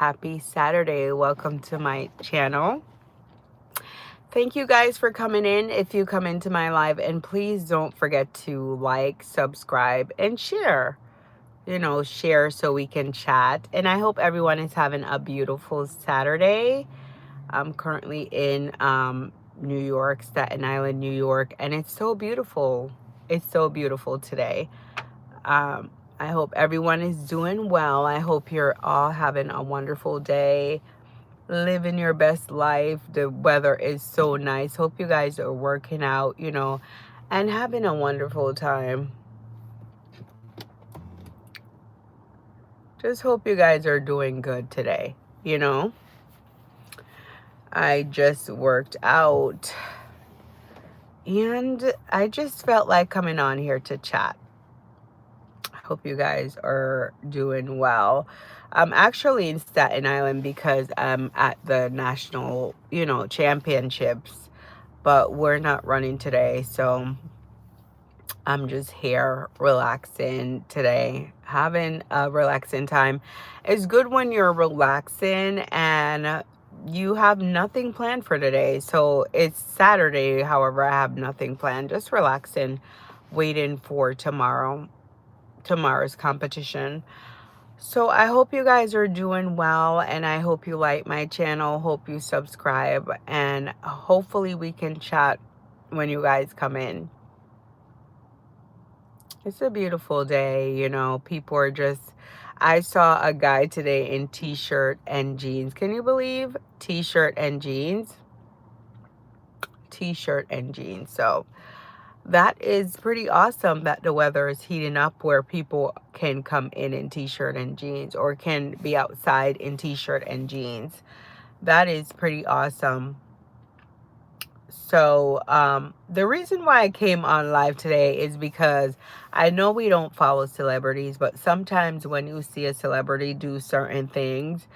Happy Saturday. Welcome to my channel. Thank you guys for coming in. If you come into my live, and please don't forget to like, subscribe, and share. Share so we can chat. And I hope everyone is having a beautiful Saturday. I'm currently in New York, Staten Island, New York, and it's so beautiful. It's so beautiful today. I hope everyone is doing well. I hope you're all having a wonderful day, living your best life. The weather is so nice. Hope you guys are working out, and having a wonderful time. Just hope you guys are doing good today, I just worked out and I just felt like coming on here to chat. Hope you guys are doing well. I'm actually in Staten Island because I'm at the national, championships, but we're not running today. So I'm just here relaxing today, having a relaxing time. It's good when you're relaxing and you have nothing planned for today. So it's Saturday. However, I have nothing planned, just relaxing, waiting for tomorrow's competition. So I hope you guys are doing well, and I hope you like my channel, hope you subscribe, and hopefully we can chat when you guys come in. It's a beautiful day, people are just, I saw a guy today in t-shirt and jeans. Can you believe t-shirt and jeans? T-shirt and jeans. So that is pretty awesome that the weather is heating up where people can come in t-shirt and jeans, or can be outside in t-shirt and jeans. That is pretty awesome. So the reason why I came on live today is because I know we don't follow celebrities, but sometimes when you see a celebrity do certain things,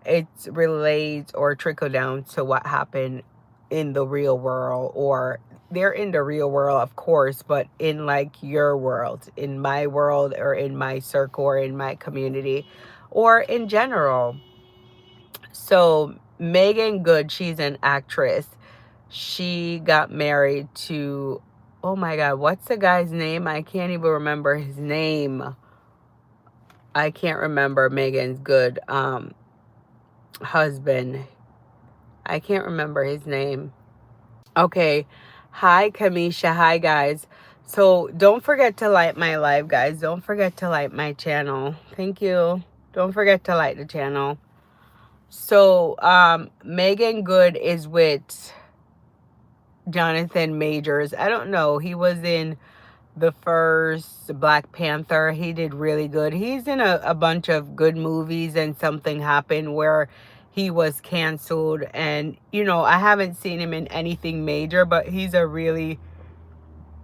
it relates or trickle down to what happened in the real world, or they're in the real world, of course, but in like your world, in my world, or in my circle, or in my community, or in general. So Megan Good, she's an actress. She got married to, oh my God, what's the guy's name? I can't even remember his name. I can't remember Megan's Good husband. I can't remember his name. Okay. Hi, Kamisha. Hi, guys. So don't forget to like my live, guys. Don't forget to like my channel. Thank you. Don't forget to like the channel. So Megan Good is with Jonathan Majors. I don't know. He was in the first Black Panther. He did really good. He's in a bunch of good movies, and something happened where he was canceled. And, I haven't seen him in anything major, but he's a really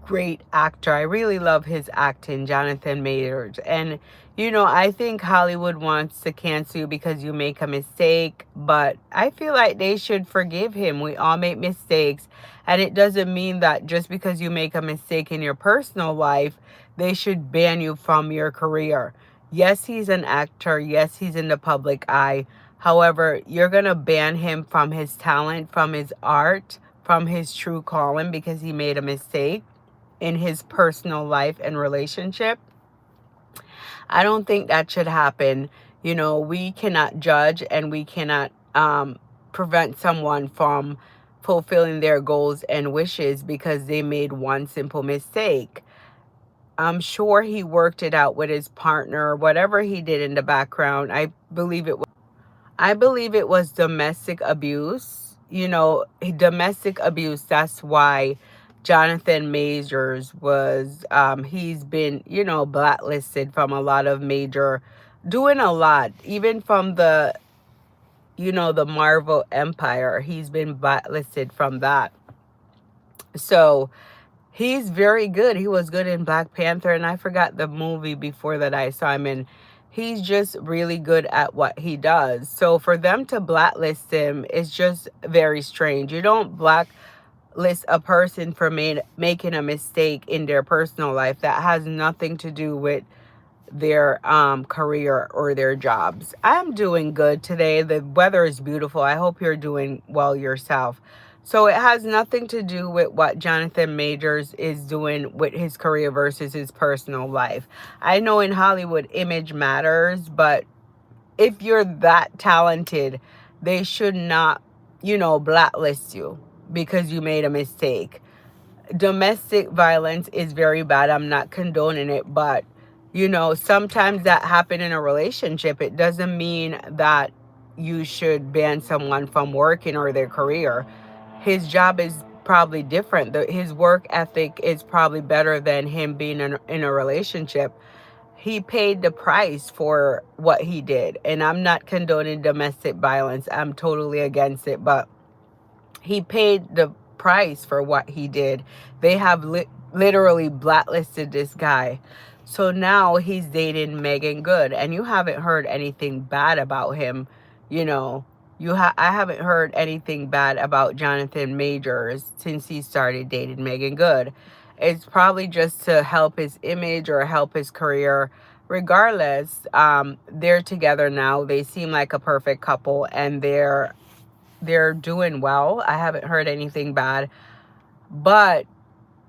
great actor. I really love his acting, Jonathan Majors. And, I think Hollywood wants to cancel you because you make a mistake, but I feel like they should forgive him. We all make mistakes, and it doesn't mean that just because you make a mistake in your personal life, they should ban you from your career. Yes, he's an actor. Yes, he's in the public eye. However, you're going to ban him from his talent, from his art, from his true calling because he made a mistake in his personal life and relationship. I don't think that should happen. We cannot judge, and we cannot prevent someone from fulfilling their goals and wishes because they made one simple mistake. I'm sure he worked it out with his partner, whatever he did in the background. I believe it was domestic abuse. Domestic abuse. That's why Jonathan Majors was, he's been, blacklisted from a lot of major, doing a lot, even from the, the Marvel Empire. He's been blacklisted from that. So he's very good. He was good in Black Panther, and I forgot the movie before that I saw him in. He's just really good at what he does. So for them to blacklist him is just very strange. You don't blacklist a person for making a mistake in their personal life. That has nothing to do with their career or their jobs. I'm doing good today. The weather is beautiful. I hope you're doing well yourself. So it has nothing to do with what Jonathan Majors is doing with his career versus his personal life. I know in Hollywood image matters, but if you're that talented, they should not, blacklist you because you made a mistake. Domestic violence is very bad. I'm not condoning it, but sometimes that happen in a relationship. It doesn't mean that you should ban someone from working or their career. His job is probably different. His work ethic is probably better than him being in a relationship. He paid the price for what he did. And I'm not condoning domestic violence. I'm totally against it, but he paid the price for what he did. They have literally blacklisted this guy. So now he's dating Megan Good, and you haven't heard anything bad about him. You know, I haven't heard anything bad about Jonathan Majors since he started dating Megan Good. It's probably just to help his image or help his career. Regardless, they're together now. They seem like a perfect couple, and they're doing well. I haven't heard anything bad. But,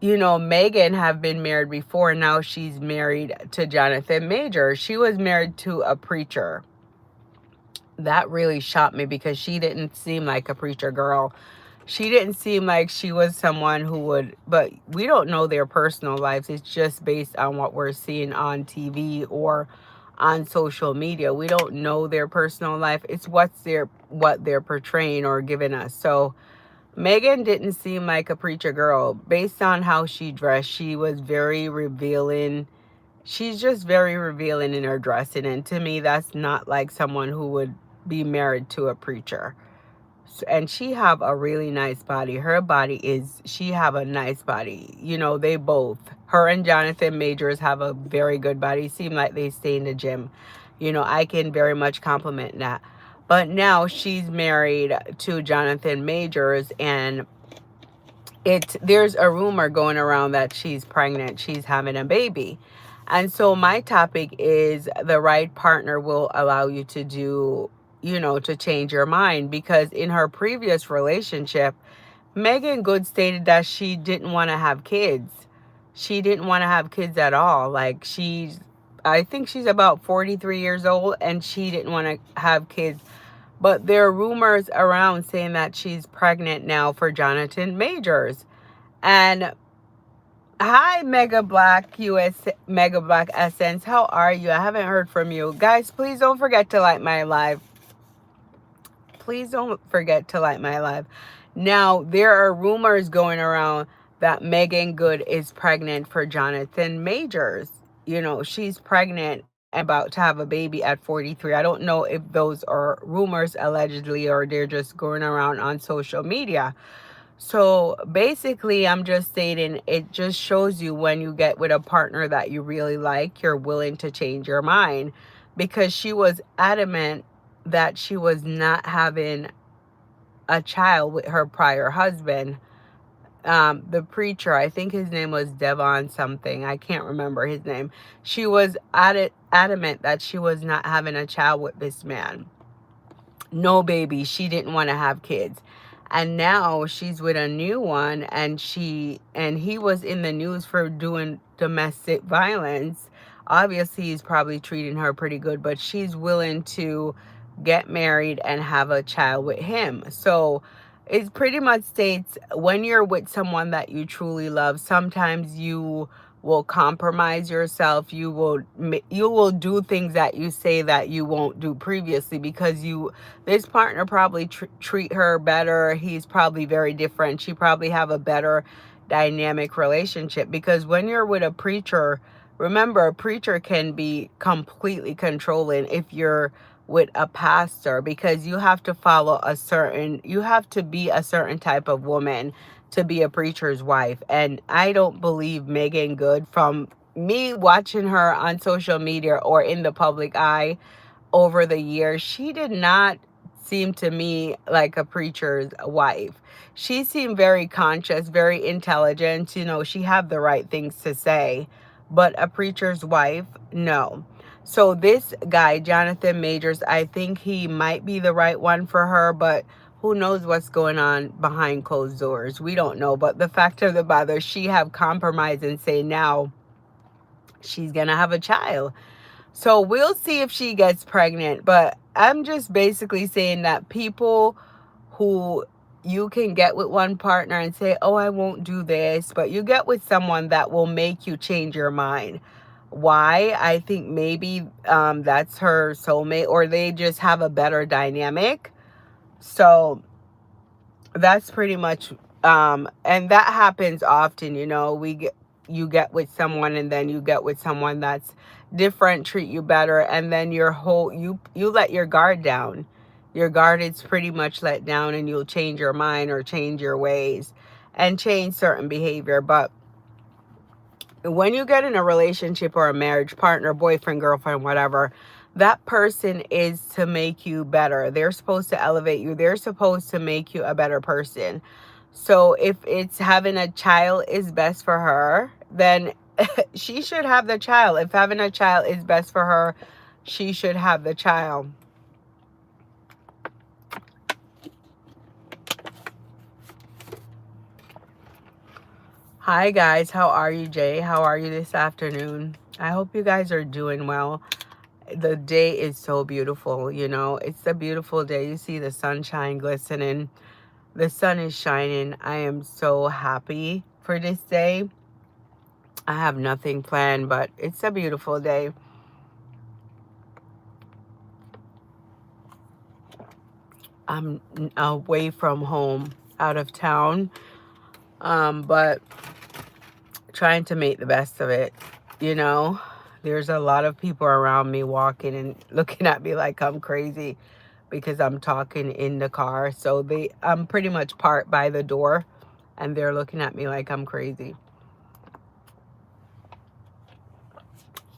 Megan have been married before. Now she's married to Jonathan Major. She was married to a preacher. That really shocked me because she didn't seem like a preacher girl. She didn't seem like she was someone who would, but we don't know their personal lives. It's just based on what we're seeing on TV or on social media. We don't know their personal life. It's what they're portraying or giving us. So Megan didn't seem like a preacher girl. Based on how she dressed, she was very revealing. She's just very revealing in her dressing. And to me, that's not like someone who would be married to a preacher. And she have a really nice body. She have a nice body. They both, her and Jonathan Majors, have a very good body. Seem like they stay in the gym. I can very much compliment that. But now she's married to Jonathan Majors, and there's a rumor going around that she's pregnant. She's having a baby. And so my topic is the right partner will allow you to do, to change your mind. Because in her previous relationship, Megan Good stated that she didn't want to have kids. She didn't want to have kids at all. Like I think she's about 43 years old, and she didn't want to have kids. But there are rumors around saying that she's pregnant now for Jonathan Majors. And hi, Mega Black Essence. How are you? I haven't heard from you. Guys, please don't forget to like my live. Please don't forget to like my live. Now, there are rumors going around that Megan Good is pregnant for Jonathan Majors. She's pregnant and about to have a baby at 43. I don't know if those are rumors allegedly or they're just going around on social media. So basically, I'm just stating it just shows you when you get with a partner that you really like, you're willing to change your mind, because she was adamant that she was not having a child with her prior husband. The preacher, I think his name was Devon something. I can't remember his name. She was adamant that she was not having a child with this man. No baby. She didn't want to have kids. And now she's with a new one, and he was in the news for doing domestic violence. Obviously, he's probably treating her pretty good, but she's willing to get married and have a child with him. So it pretty much states when you're with someone that you truly love, sometimes you will compromise yourself. You will do things that you say that you won't do previously, because this partner probably treat her better. He's probably very different. She probably have a better dynamic relationship, because when you're with a preacher, remember, a preacher can be completely controlling if you're with a pastor, because you have to you have to be a certain type of woman to be a preacher's wife. And I don't believe Megan Good, from me watching her on social media or in the public eye over the years, she did not seem to me like a preacher's wife. She seemed very conscious, very intelligent. She had the right things to say. But a preacher's wife, no. So this guy, Jonathan Majors, I think he might be the right one for her, but who knows what's going on behind closed doors. We don't know. But the fact of the matter, she have compromised and say now she's going to have a child. So we'll see if she gets pregnant. But I'm just basically saying that people who you can get with one partner and say, oh, I won't do this, but you get with someone that will make you change your mind. Why? I think maybe that's her soulmate, or they just have a better dynamic. So that's pretty much, and that happens often, you know. You get with someone, and then you get with someone that's different, treat you better, and then you let your guard down. Your guard is pretty much let down, and you'll change your mind or change your ways and change certain behavior. But when you get in a relationship or a marriage, partner, boyfriend, girlfriend, whatever, that person is to make you better. They're supposed to elevate you. They're supposed to make you a better person. So if it's having a child is best for her, then she should have the child. If having a child is best for her, she should have the child. Hi guys, how are you, Jay? How are you this afternoon? I hope you guys are doing well. The day is so beautiful, you know. It's a beautiful day. You see the sunshine glistening. The sun is shining. I am so happy for this day. I have nothing planned, but it's a beautiful day. I'm away from home, out of town, but trying to make the best of it, you know. There's a lot of people around me walking and looking at me like I'm crazy because I'm talking in the car. So I'm pretty much parked by the door, and they're looking at me like I'm crazy.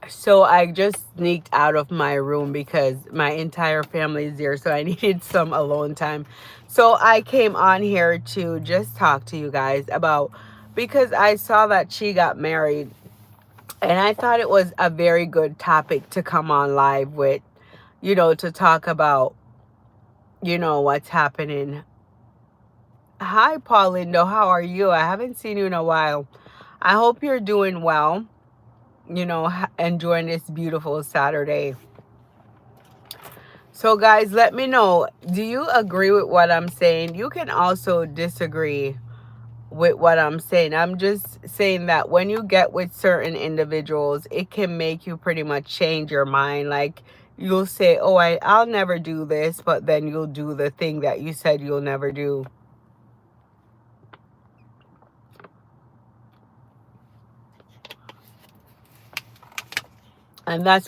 So I just sneaked out of my room because my entire family is there, so I needed some alone time. So I came on here to just talk to you guys about, because I saw that she got married, and I thought it was a very good topic to come on live with, you know, to talk about, you know, what's happening. Hi, Paulindo. How are you? I haven't seen you in a while. I hope you're doing well, you know, enjoying this beautiful Saturday. So guys, let me know, do you agree with what I'm saying? You can also disagree with what I'm saying. I'm just saying that when you get with certain individuals, it can make you pretty much change your mind. Like, you'll say, oh, I'll never do this, but then you'll do the thing that you said you'll never do. And that's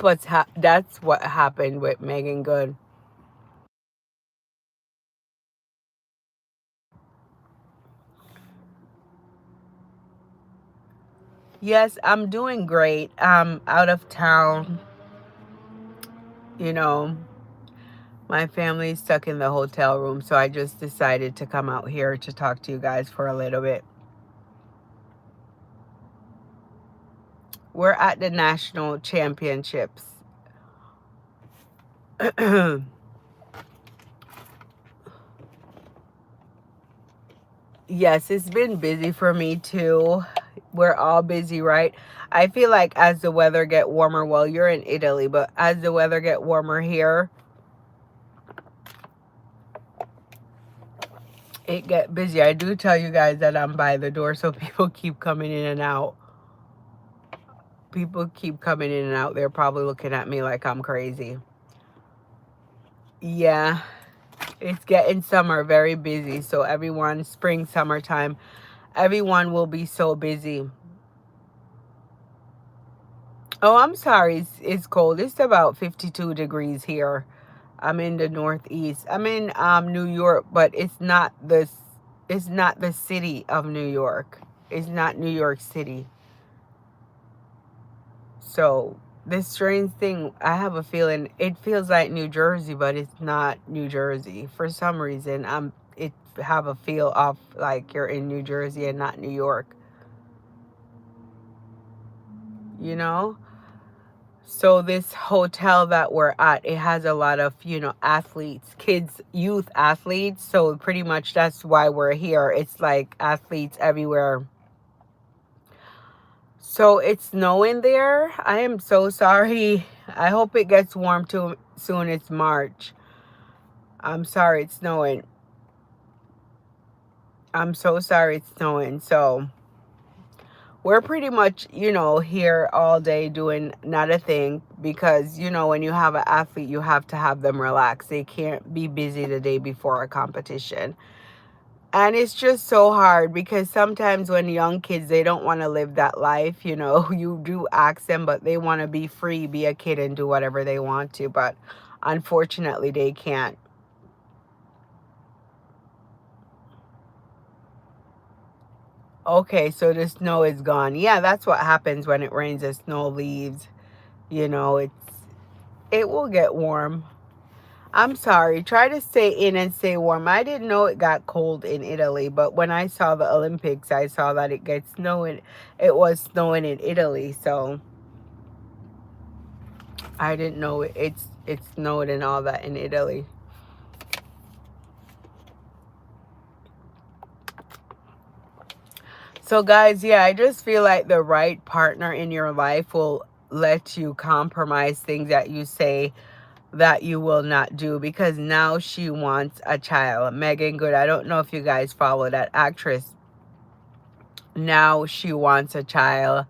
that's what happened with Megan Good. Yes, I'm doing great. I'm out of town, you know. My family's stuck in the hotel room, so I just decided to come out here to talk to you guys for a little bit. We're at the national championships. Yes, it's been busy for me too. We're all busy, right? I feel like as the weather get warmer, well, you're in Italy, but as the weather get warmer here, it get busy. I do tell you guys that I'm by the door, so people keep coming in and out. People keep coming in and out. They're probably looking at me like I'm crazy. Yeah, it's getting summer, very busy. So everyone, spring, summertime, everyone will be so busy. Oh, I'm sorry. It's cold. It's about 52 degrees here. I'm in the Northeast. I'm in New York, but it's not the city of New York. It's not New York City. So this strange thing, I have a feeling it feels like New Jersey, but it's not New Jersey. For some reason, it have a feel of like you're in New Jersey and not New York. You know? So this hotel that we're at, it has a lot of, you know, athletes, kids, youth athletes. So pretty much that's why we're here. It's like athletes everywhere. So it's snowing there. I am so sorry. I hope it gets warm too soon. It's March. I'm sorry it's snowing. I'm so sorry it's snowing. So we're pretty much, you know, here all day doing not a thing because, you know, when you have an athlete, you have to have them relax. They can't be busy the day before a competition. And it's just so hard because sometimes when young kids, they don't want to live that life, you know, you do ask them, but they want to be free, be a kid and do whatever they want to. But unfortunately, they can't. Okay, so the snow is gone. Yeah, that's what happens when it rains. The snow leaves. You know, it will get warm. I'm sorry. Try to stay in and stay warm. I didn't know it got cold in Italy, but when I saw the Olympics, I saw that it gets snowing. It was snowing in Italy, so I didn't know it snowed and all that in Italy. So guys, yeah, I just feel like the right partner in your life will let you compromise things that you say that you will not do, because now she wants a child. Megan Good, I don't know if you guys follow that actress. Now she wants a child,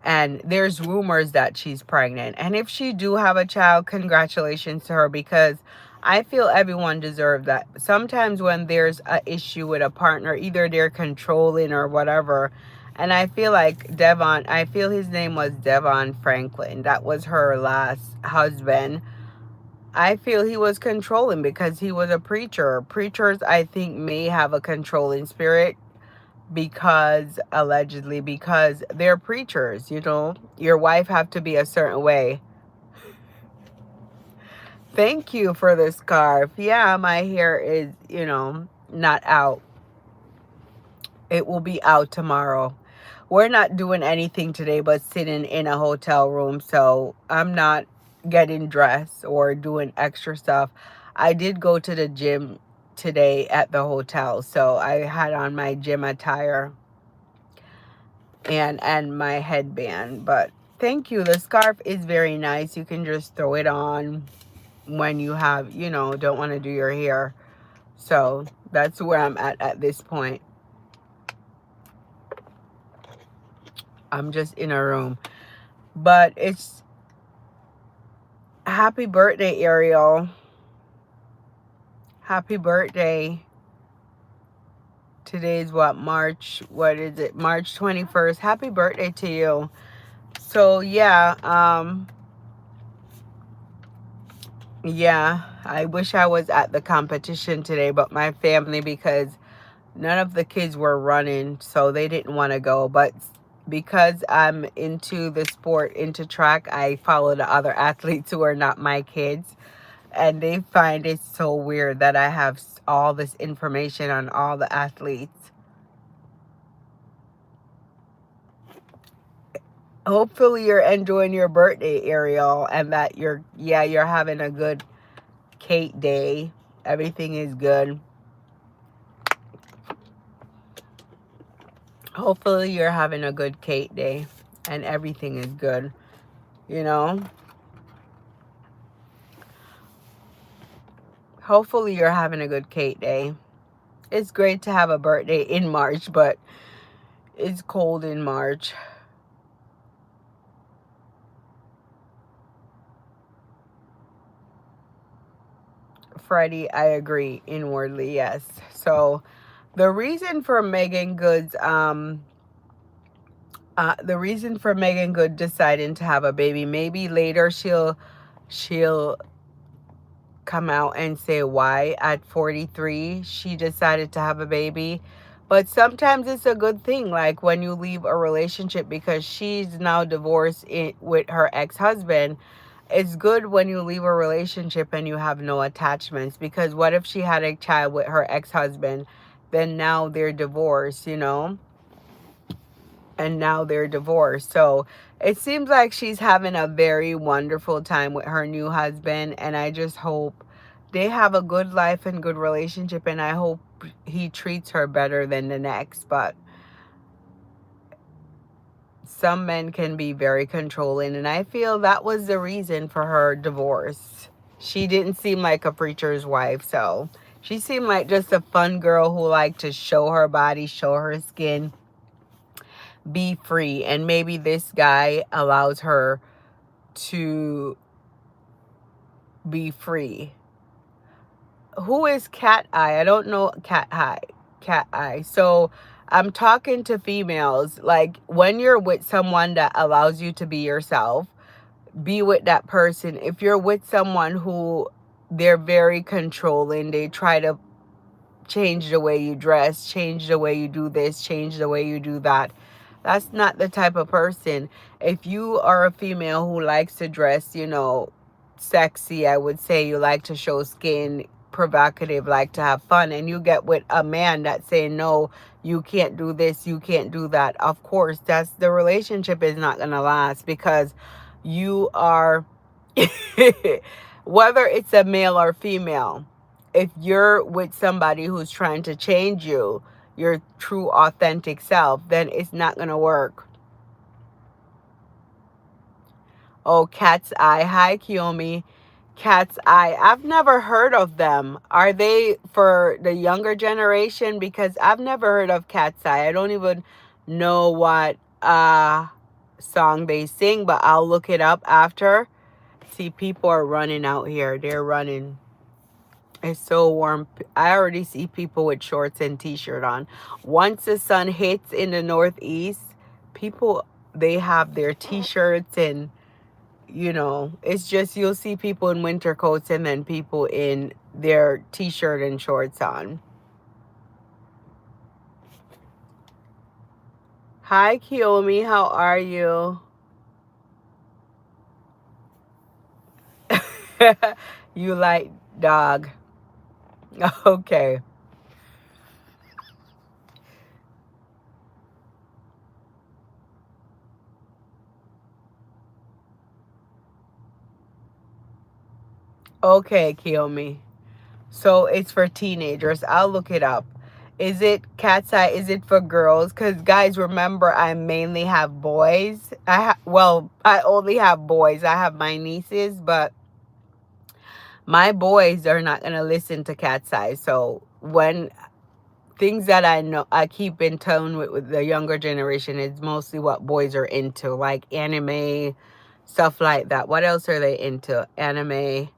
and there's rumors that she's pregnant. And if she do have a child, congratulations to her, because I feel everyone deserves that. Sometimes when there's an issue with a partner, either they're controlling or whatever, and I feel like Devon, I feel his name was Devon Franklin, that was her last husband. I feel he was controlling because he was a preacher. Preachers, I think, may have a controlling spirit because, allegedly, because they're preachers, you know. Your wife have to be a certain way. Thank you for the scarf. Yeah, my hair is, you know, not out. It will be out tomorrow. We're not doing anything today but sitting in a hotel room, so I'm not getting dressed or doing extra stuff. I did go to the gym today at the hotel, so I had on my gym attire and my headband. But thank you. The scarf is very nice. You can just throw it on when you have, you know, don't want to do your hair. So that's where I'm at this point. I'm just in a room. But it's happy birthday, Ariel. Happy birthday. Today's what, March, what is it? March 21st. Happy birthday to you. So yeah, yeah, I wish I was at the competition today, but my family, because none of the kids were running, so they didn't want to go. But because I'm into the sport, into track, I follow the other athletes who are not my kids. And they find it so weird that I have all this information on all the athletes. Hopefully you're enjoying your birthday, Ariel, and that you're having a good Kate day. Everything is good. Hopefully you're having a good Kate day and everything is good, you know. Hopefully you're having a good Kate day. It's great to have a birthday in March, but it's cold in March. Freddie, I agree inwardly, yes. So the reason for Megan Good's the reason for Megan Good deciding to have a baby, maybe later she'll come out and say why at 43 she decided to have a baby. But sometimes it's a good thing, like when you leave a relationship, because she's now divorced with her ex-husband. It's good when you leave a relationship and you have no attachments, because what if she had a child with her ex-husband, then now they're divorced, you know. and now they're divorced. So it seems like she's having a very wonderful time with her new husband, and I just hope they have a good life and good relationship, and I hope he treats her better than the next. But some men can be very controlling, and I feel that was the reason for her divorce. She didn't seem like a preacher's wife, so she seemed like just a fun girl who liked to show her body, show her skin, be free. And maybe this guy allows her to be free. Who is Cat Eye? I don't know Cat Eye. Cat Eye. So I'm talking to females. Like, when you're with someone that allows you to be yourself, be with that person. If you're with someone who they're very controlling, they try to change the way you dress, change the way you do this, change the way you do that. That's not the type of person. If you are a female who likes to dress, sexy, I would say, you like to show skin, provocative, like to have fun, and you get with a man that's saying, no, you can't do this, you can't do that. Of course, the relationship is not going to last, because you are, whether it's a male or female, if you're with somebody who's trying to change you, your true authentic self, then it's not going to work. Oh, Cat's Eye. Hi, Kiyomi. Cat's Eye. I've never heard of them. Are they for the younger generation? Because I've never heard of Cat's Eye. I don't even know what song they sing, but I'll look it up after. See, people are running out here. They're running. It's so warm. I already see people with shorts and t-shirt on. Once the sun hits in the northeast, people, they have their t-shirts, and it's just, you'll see people in winter coats and then people in their t-shirt and shorts on. Hi, Kiyomi. How are you? You like dog. Okay. Okay, Kiyomi. So it's for teenagers. I'll look it up. Is it Cat's Eye? Is it for girls? Because, guys, remember, I mainly have boys. Well, I only have boys. I have my nieces, but my boys are not going to listen to Cat's Eye. So when things that I know, I keep in tone with the younger generation, is mostly what boys are into, like anime, stuff like that. What else are they into? Anime.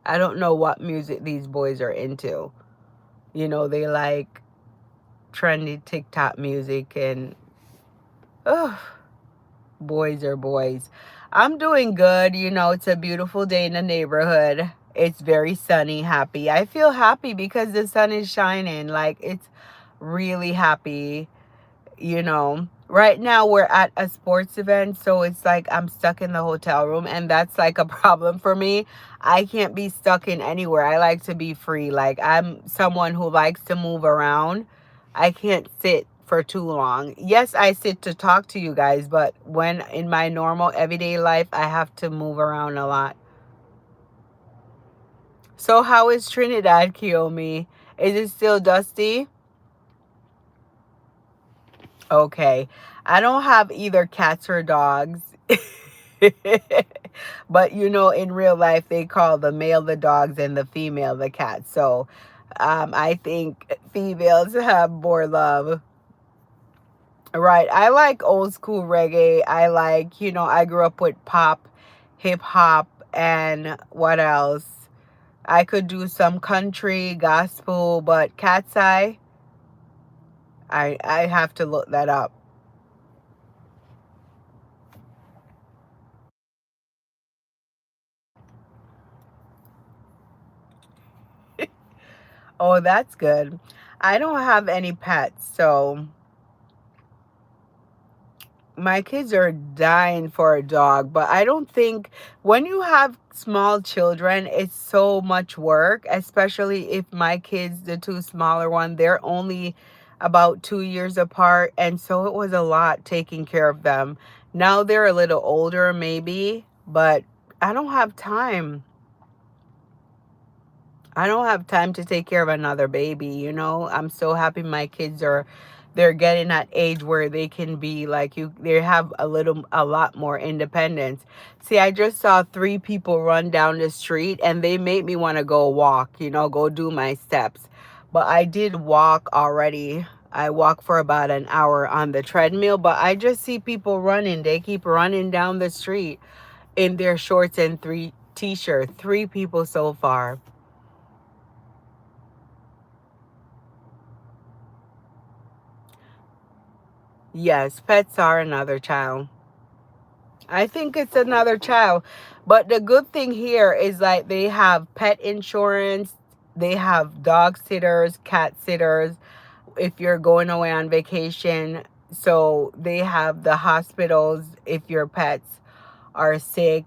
I don't know what music these boys are into. They like trendy TikTok music, and boys are boys. I'm doing good. It's a beautiful day in the neighborhood. It's very sunny, happy. I feel happy because the sun is shining. Like, it's really happy. Right now we're at a sports event, so it's like I'm stuck in the hotel room, and that's like a problem for me. I can't be stuck in anywhere. I like to be free. Like, I'm someone who likes to move around. I can't sit for too long. Yes, I sit to talk to you guys, but when in my normal everyday life, I have to move around a lot. So how is Trinidad, Kiyomi? Is it still dusty? Okay. I don't have either cats or dogs. But in real life, they call the male the dogs and the female the cats. So I think females have more love. Right. I like old school reggae. I like, I grew up with pop, hip hop, and what else? I could do some country, gospel, but Cat's Eye, I have to look that up. Oh, that's good. I don't have any pets, so my kids are dying for a dog, but I don't think when you have small children, it's so much work, especially if my kids, the two smaller one, they're only about 2 years apart. And so it was a lot taking care of them. Now they're a little older, maybe, but I don't have time. I don't have time to take care of another baby, you know? I'm so happy my kids are they're getting that age where they can be like you they have a lot more independence. See, I just saw three people run down the street and they made me want to go walk, you know, go do my steps. But I did walk already. I walked for about an hour on the treadmill, but I just see people running. They keep running down the street in their shorts and three t-shirts. Three people so far. Yes, pets are another child. I think it's another child. But the good thing here is like they have pet insurance, they have dog sitters, cat sitters if you're going away on vacation. So they have the hospitals if your pets are sick.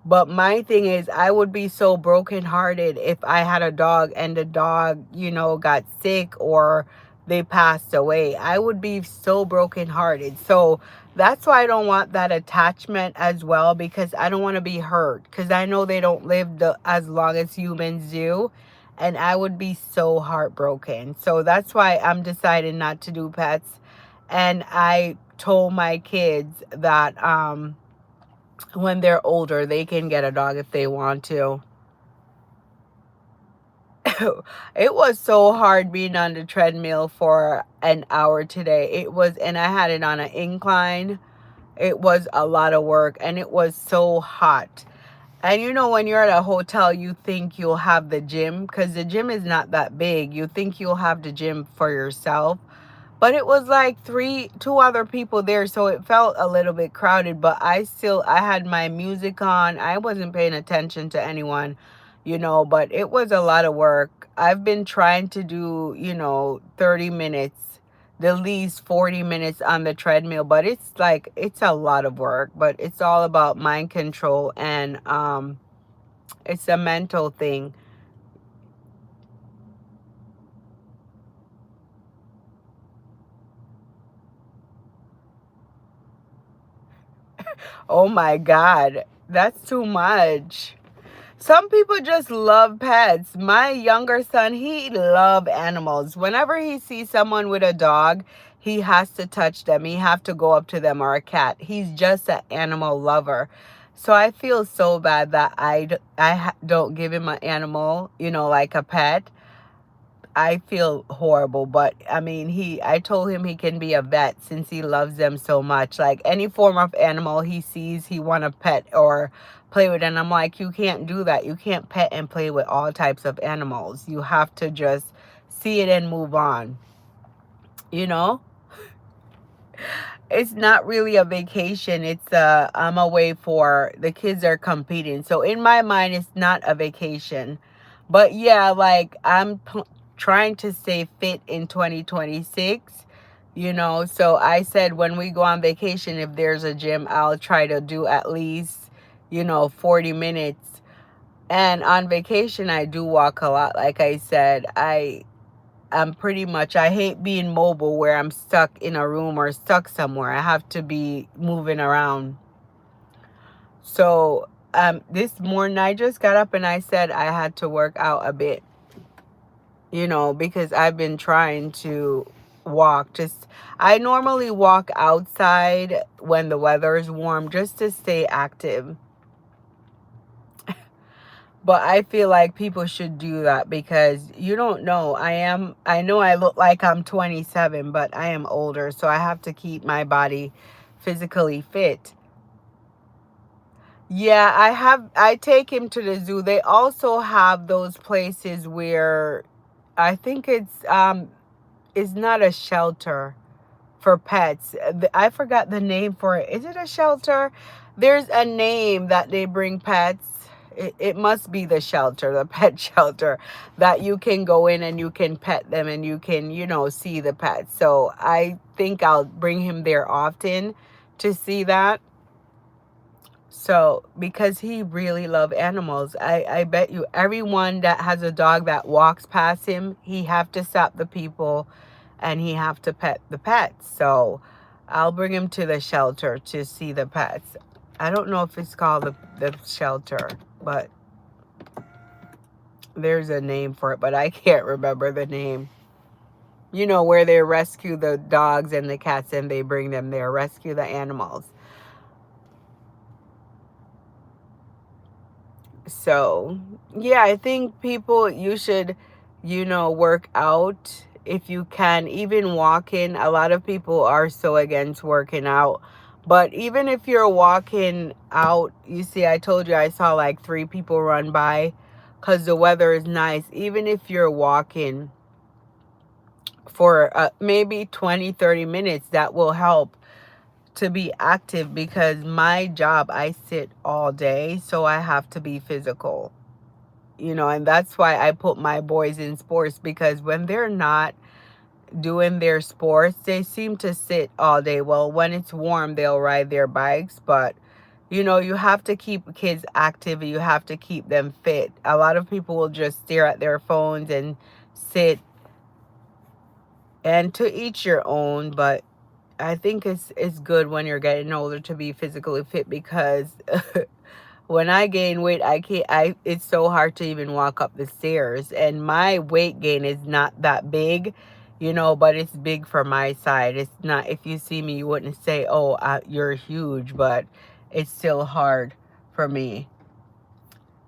But my thing is, I would be so brokenhearted if I had a dog and the dog, you know, got sick or they passed away. I would be so brokenhearted. So that's why I don't want that attachment as well, because I don't want to be hurt. Because I know they don't live as long as humans do. And I would be so heartbroken. So that's why I'm deciding not to do pets. And I told my kids that when they're older, they can get a dog if they want to. It was so hard being on the treadmill for an hour today. It was, and I had it on an incline. It was a lot of work and it was so hot. And you know, when you're at a hotel, you think you'll have the gym because the gym is not that big. You think you'll have the gym for yourself. But it was like two other people there, so it felt a little bit crowded. But I had my music on. I wasn't paying attention to anyone, you know, but it was a lot of work. I've been trying to do, you know, 30 minutes, the least 40 minutes on the treadmill, but it's like, it's a lot of work, but it's all about mind control and it's a mental thing. Oh my God, that's too much. Some people just love pets. My younger son, he love animals. Whenever he sees someone with a dog, he has to touch them. He have to go up to them, or a cat. He's just an animal lover. So I feel so bad that don't give him an animal, you know, like a pet. I feel horrible, but I mean, I told him he can be a vet since he loves them so much. Like any form of animal he sees, he want to pet or play with. And I'm like, you can't do that. You can't pet and play with all types of animals. You have to just see it and move on. You know, it's not really a vacation. I'm away for the kids are competing. So in my mind, it's not a vacation. But yeah, like trying to stay fit in 2026, you know. So I said when we go on vacation, if there's a gym, I'll try to do at least, you know, 40 minutes. And on vacation, I do walk a lot. Like I said, I'm pretty much, I hate being mobile where I'm stuck in a room or stuck somewhere. I have to be moving around. So this morning I just got up and I said I had to work out a bit, you know, because I've been trying to walk. Just, I normally walk outside when the weather is warm just to stay active. But I feel like people should do that because you don't know. I know I look like I'm 27, but I am older. So I have to keep my body physically fit. Yeah, I take him to the zoo. They also have those places where I think it's not a shelter for pets. I forgot the name for it. Is it a shelter? There's a name that they bring pets. It must be the shelter, the pet shelter, that you can go in and you can pet them and you can, you know, see the pets. So I think I'll bring him there often to see that. So, because he really loved animals, I bet you everyone that has a dog that walks past him, he have to stop the people and he have to pet the pets. So, I'll bring him to the shelter to see the pets. I don't know if it's called the shelter, but there's a name for it, but I can't remember the name. You know, where they rescue the dogs and the cats and they bring them there, rescue the animals. So, yeah, I think people, you should, work out if you can, even walking. A lot of people are so against working out. But even if you're walking out, you see, I told you I saw like 3 people run by because the weather is nice. Even if you're walking for maybe 20, 30 minutes, that will help to be active because my job, I sit all day, so I have to be physical. And that's why I put my boys in sports, because when they're not doing their sports, they seem to sit all day. Well, when it's warm, they'll ride their bikes, but you have to keep kids active. You have to keep them fit. A lot of people will just stare at their phones and sit, and to each your own, but I think it's good when you're getting older to be physically fit, because when I gain weight, I can't, it's so hard to even walk up the stairs. And my weight gain is not that big, but it's big for my side. It's not, if you see me, you wouldn't say, oh, you're huge, but it's still hard for me.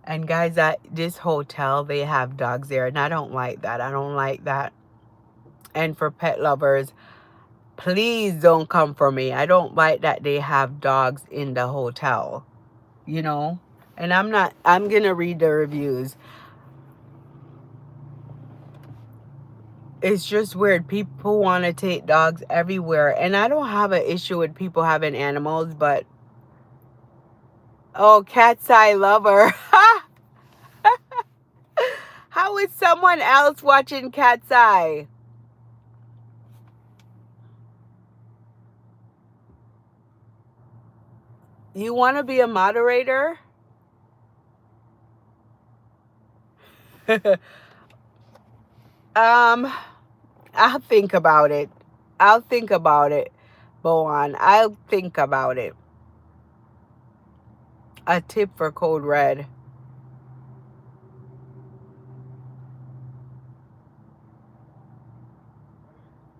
And guys, at this hotel, they have dogs there, and I don't like that. I don't like that. And for pet lovers, please don't come for me. I don't like that they have dogs in the hotel, you know? And I'm going to read the reviews. It's just weird. People want to take dogs everywhere. And I don't have an issue with people having animals, but... Oh, Cat's Eye Lover. How is someone else watching Cat's Eye? You want to be a moderator? I'll think about it. I'll think about it, Boan. I'll think about it. A tip for Code Red.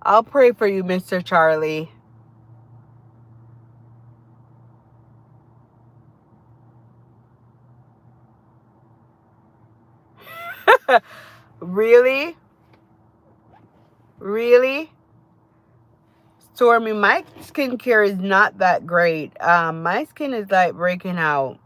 I'll pray for you, Mr. Charlie. Really? Really? Stormy, my skincare is not that great. My skin is like breaking out.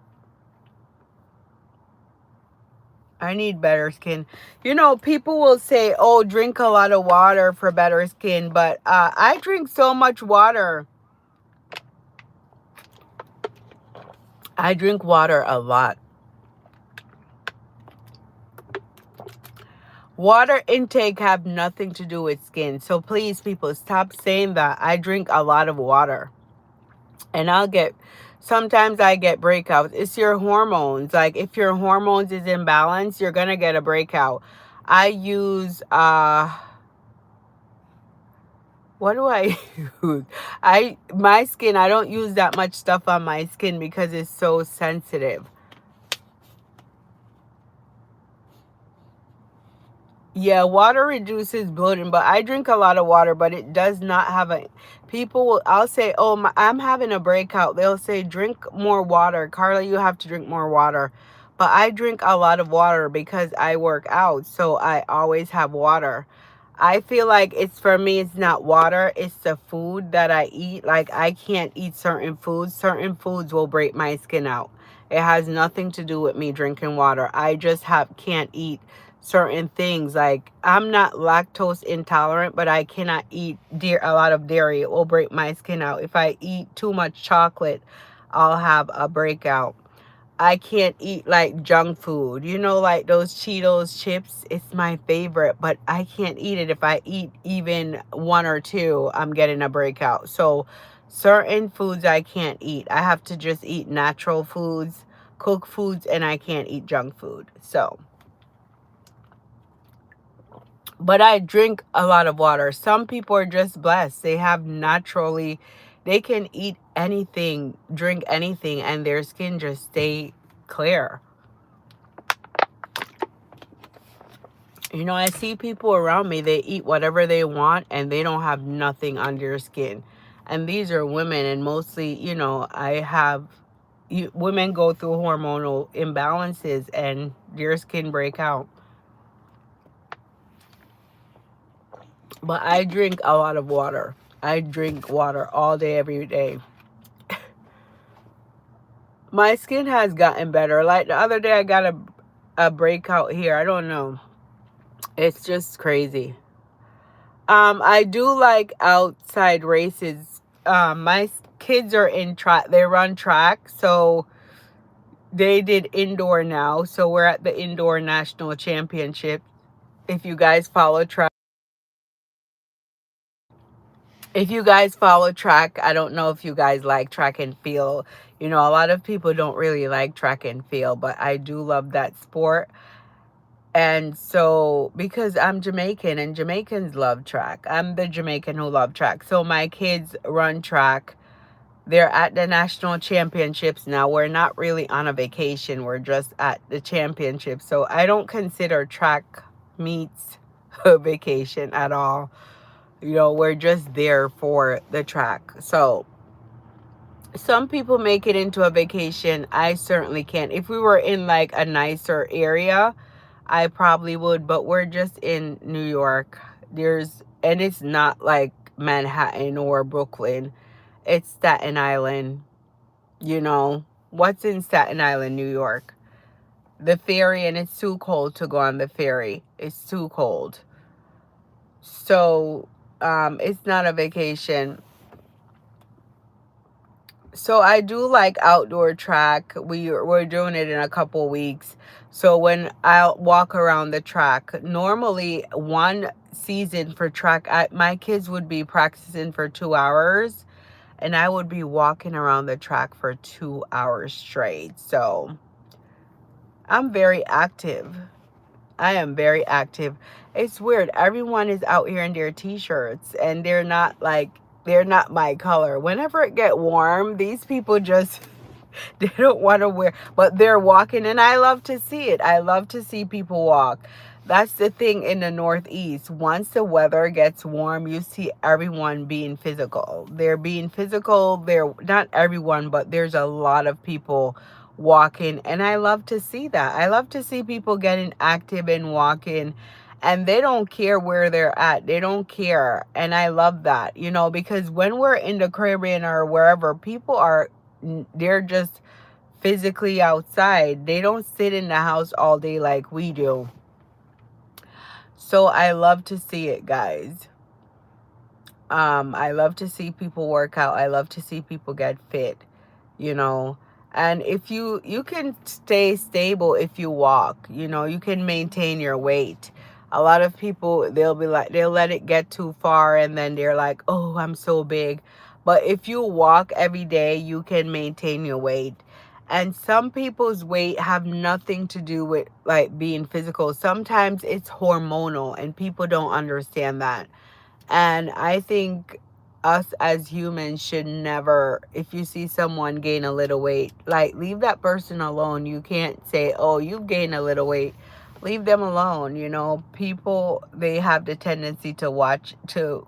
I need better skin. People will say, oh, drink a lot of water for better skin. But I drink so much water. I drink water a lot. Water intake have nothing to do with skin. So please, people, stop saying that. I drink a lot of water. And sometimes I get breakouts. It's your hormones. Like, if your hormones is imbalanced, you're going to get a breakout. I use, what do I use? My skin, I don't use that much stuff on my skin because it's so sensitive. Yeah, water reduces bloating, but I drink a lot of water, but it does not have I'll say, oh, I'm having a breakout. They'll say, drink more water. Carla, you have to drink more water. But I drink a lot of water because I work out, so I always have water. I feel like for me, it's not water. It's the food that I eat. Like, I can't eat certain foods. Certain foods will break my skin out. It has nothing to do with me drinking water. I just can't eat certain things. Like, I'm not lactose intolerant, but I cannot eat a lot of dairy. It will break my skin out. If I eat too much chocolate, I'll have a breakout. I can't eat like junk food, like those Cheetos chips. It's my favorite, but I can't eat it. If I eat even 1 or 2, I'm getting a breakout. So Certain foods I can't eat. I have to just eat natural foods, cooked foods, and I can't eat junk food. So, but I drink a lot of water. Some people are just blessed. They have naturally, they can eat anything, drink anything, and their skin just stay clear. You know, I see people around me, they eat whatever they want and they don't have nothing on their skin. And these are women, and mostly, you know, women go through hormonal imbalances and their skin break out. But I drink a lot of water. I drink water all day, every day. My skin has gotten better. Like the other day, I got a breakout here. I don't know. It's just crazy. I do like outside races. My kids are in track. They run track, so they did indoor now. So we're at the indoor national championship. If you guys follow track, I don't know if you guys like track and field. You know, a lot of people don't really like track and field, but I do love that sport. And so, because I'm Jamaican and Jamaicans love track, I'm the Jamaican who love track. So my kids run track. They're at the national championships now. We're not really on a vacation. We're just at the championship. So I don't consider track meets a vacation at all. You know, we're just there for the track. So some people make it into a vacation. I certainly can't. If we were in like a nicer area, I probably would, but we're just in New York. And it's not like Manhattan or Brooklyn. It's Staten Island. You know, what's in Staten Island, New York? The ferry, and it's too cold to go on the ferry. It's too cold. So, it's not a vacation. So I do like outdoor track. We're doing it in a couple weeks. So when I walk around the track, normally one season for track, my kids would be practicing for 2 hours, and I would be walking around the track for 2 hours straight. So I'm very active. I am very active. It's weird. Everyone is out here in their t-shirts, and they're not my color. Whenever it get warm, these people just they don't want to wear, but they're walking, and I love to see it. I love to see people walk. That's the thing in the Northeast. Once the weather gets warm, you see everyone being physical. They're being physical. They're not everyone, but there's a lot of people walking, and I love to see that. I love to see people getting active and walking, and they don't care where they're at. They don't care. And I love that, you know, because when we're in the Caribbean or wherever, they're just physically outside. They don't sit in the house all day like we do. So I love to see it, guys. I love to see people work out. I love to see people get fit, you know. And if you can stay stable if you walk, you know, you can maintain your weight. A lot of people, they'll let it get too far, and then they're like, "Oh, I'm so big." But if you walk every day, you can maintain your weight. And some people's weight have nothing to do with like being physical. Sometimes it's hormonal, and people don't understand that. And I think us as humans should never, if you see someone gain a little weight, like leave that person alone. You can't say, "Oh, you've gained a little weight." Leave them alone. You know, people, they have the tendency to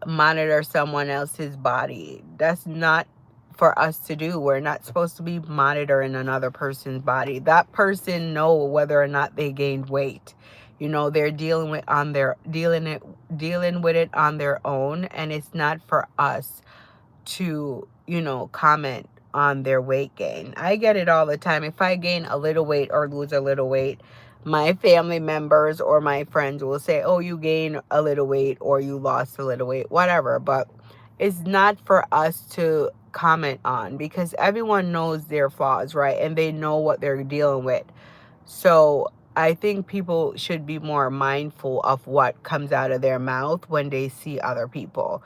monitor someone else's body. That's not for us to do. We're not supposed to be monitoring another person's body. That person know whether or not they gained weight. You know, they're dealing with it on their own, and it's not for us to, you know, comment on their weight gain. I get it all the time. If I gain a little weight or lose a little weight, my family members or my friends will say, "Oh, you gained a little weight or you lost a little weight," whatever. But it's not for us to comment on, because everyone knows their flaws, right? And they know what they're dealing with. So I think people should be more mindful of what comes out of their mouth when they see other people.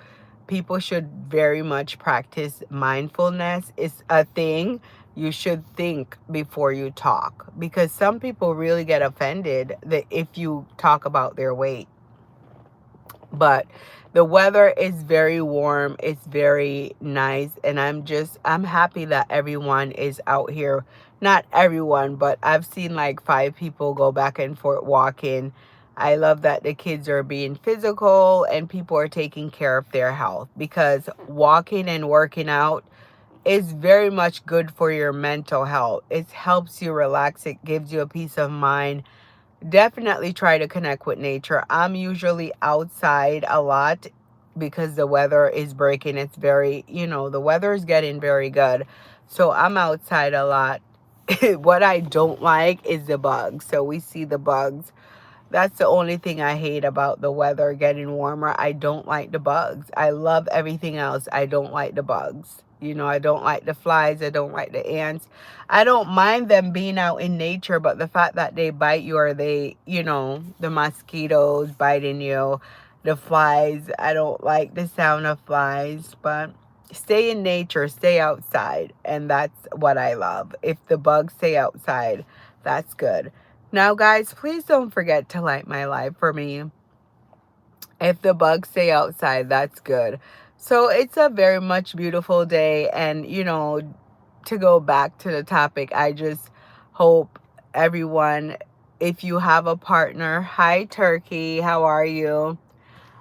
People should very much practice mindfulness. It's a thing. You should think before you talk, because some people really get offended that if you talk about their weight. But the weather is very warm, it's very nice, and I'm happy that everyone is out here. Not everyone, but I've seen like 5 people go back and forth walking. I love that the kids are being physical and people are taking care of their health, because walking and working out is very much good for your mental health. It helps you relax, it gives you a peace of mind. Definitely try to connect with nature. I'm usually outside a lot because the weather is breaking. It's very, the weather is getting very good. So I'm outside a lot. What I don't like is the bugs. So we see the bugs. That's the only thing I hate about the weather getting warmer. I don't like the bugs. I love everything else. I don't like the bugs. I don't like the flies. I don't like the ants. I don't mind them being out in nature, but the fact that they bite you, or the mosquitoes biting you, the flies, I don't like the sound of flies. But stay in nature, stay outside, and that's what I love. If the bugs stay outside, that's good. Now, guys, please don't forget to like my live for me. If the bugs stay outside, that's good. So it's a very much beautiful day. And, to go back to the topic, I just hope everyone, if you have a partner, hi, Turkey, how are you?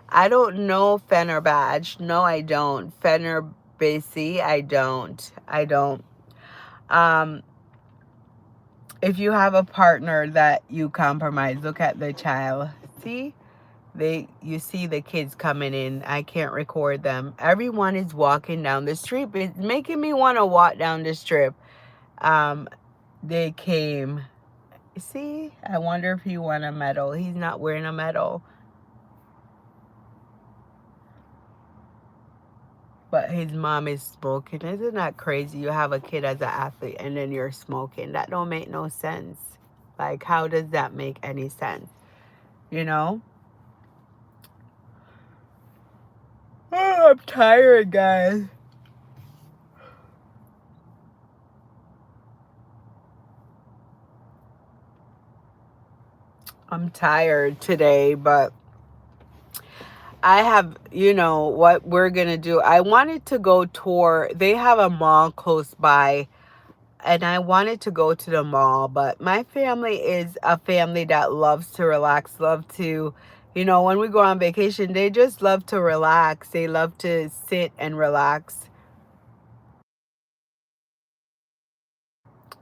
I don't know Fenner Badge. No, I don't. Fenner Basie, I don't. I don't. Um, if you have a partner that you compromise, look at the child. See? You see the kids coming in. I can't record them. Everyone is walking down the street. It's making me want to walk down the strip. Um, they came. See? I wonder if he won a medal. He's not wearing a medal. But his mom is smoking. Isn't that crazy? You have a kid as an athlete and then you're smoking. That don't make no sense. Like, how does that make any sense? You know? Oh, I'm tired, guys. I'm tired today, but I have, what we're going to do. I wanted to go tour. They have a mall close by, and I wanted to go to the mall, but my family is a family that loves to relax, love to, when we go on vacation, they just love to relax. They love to sit and relax.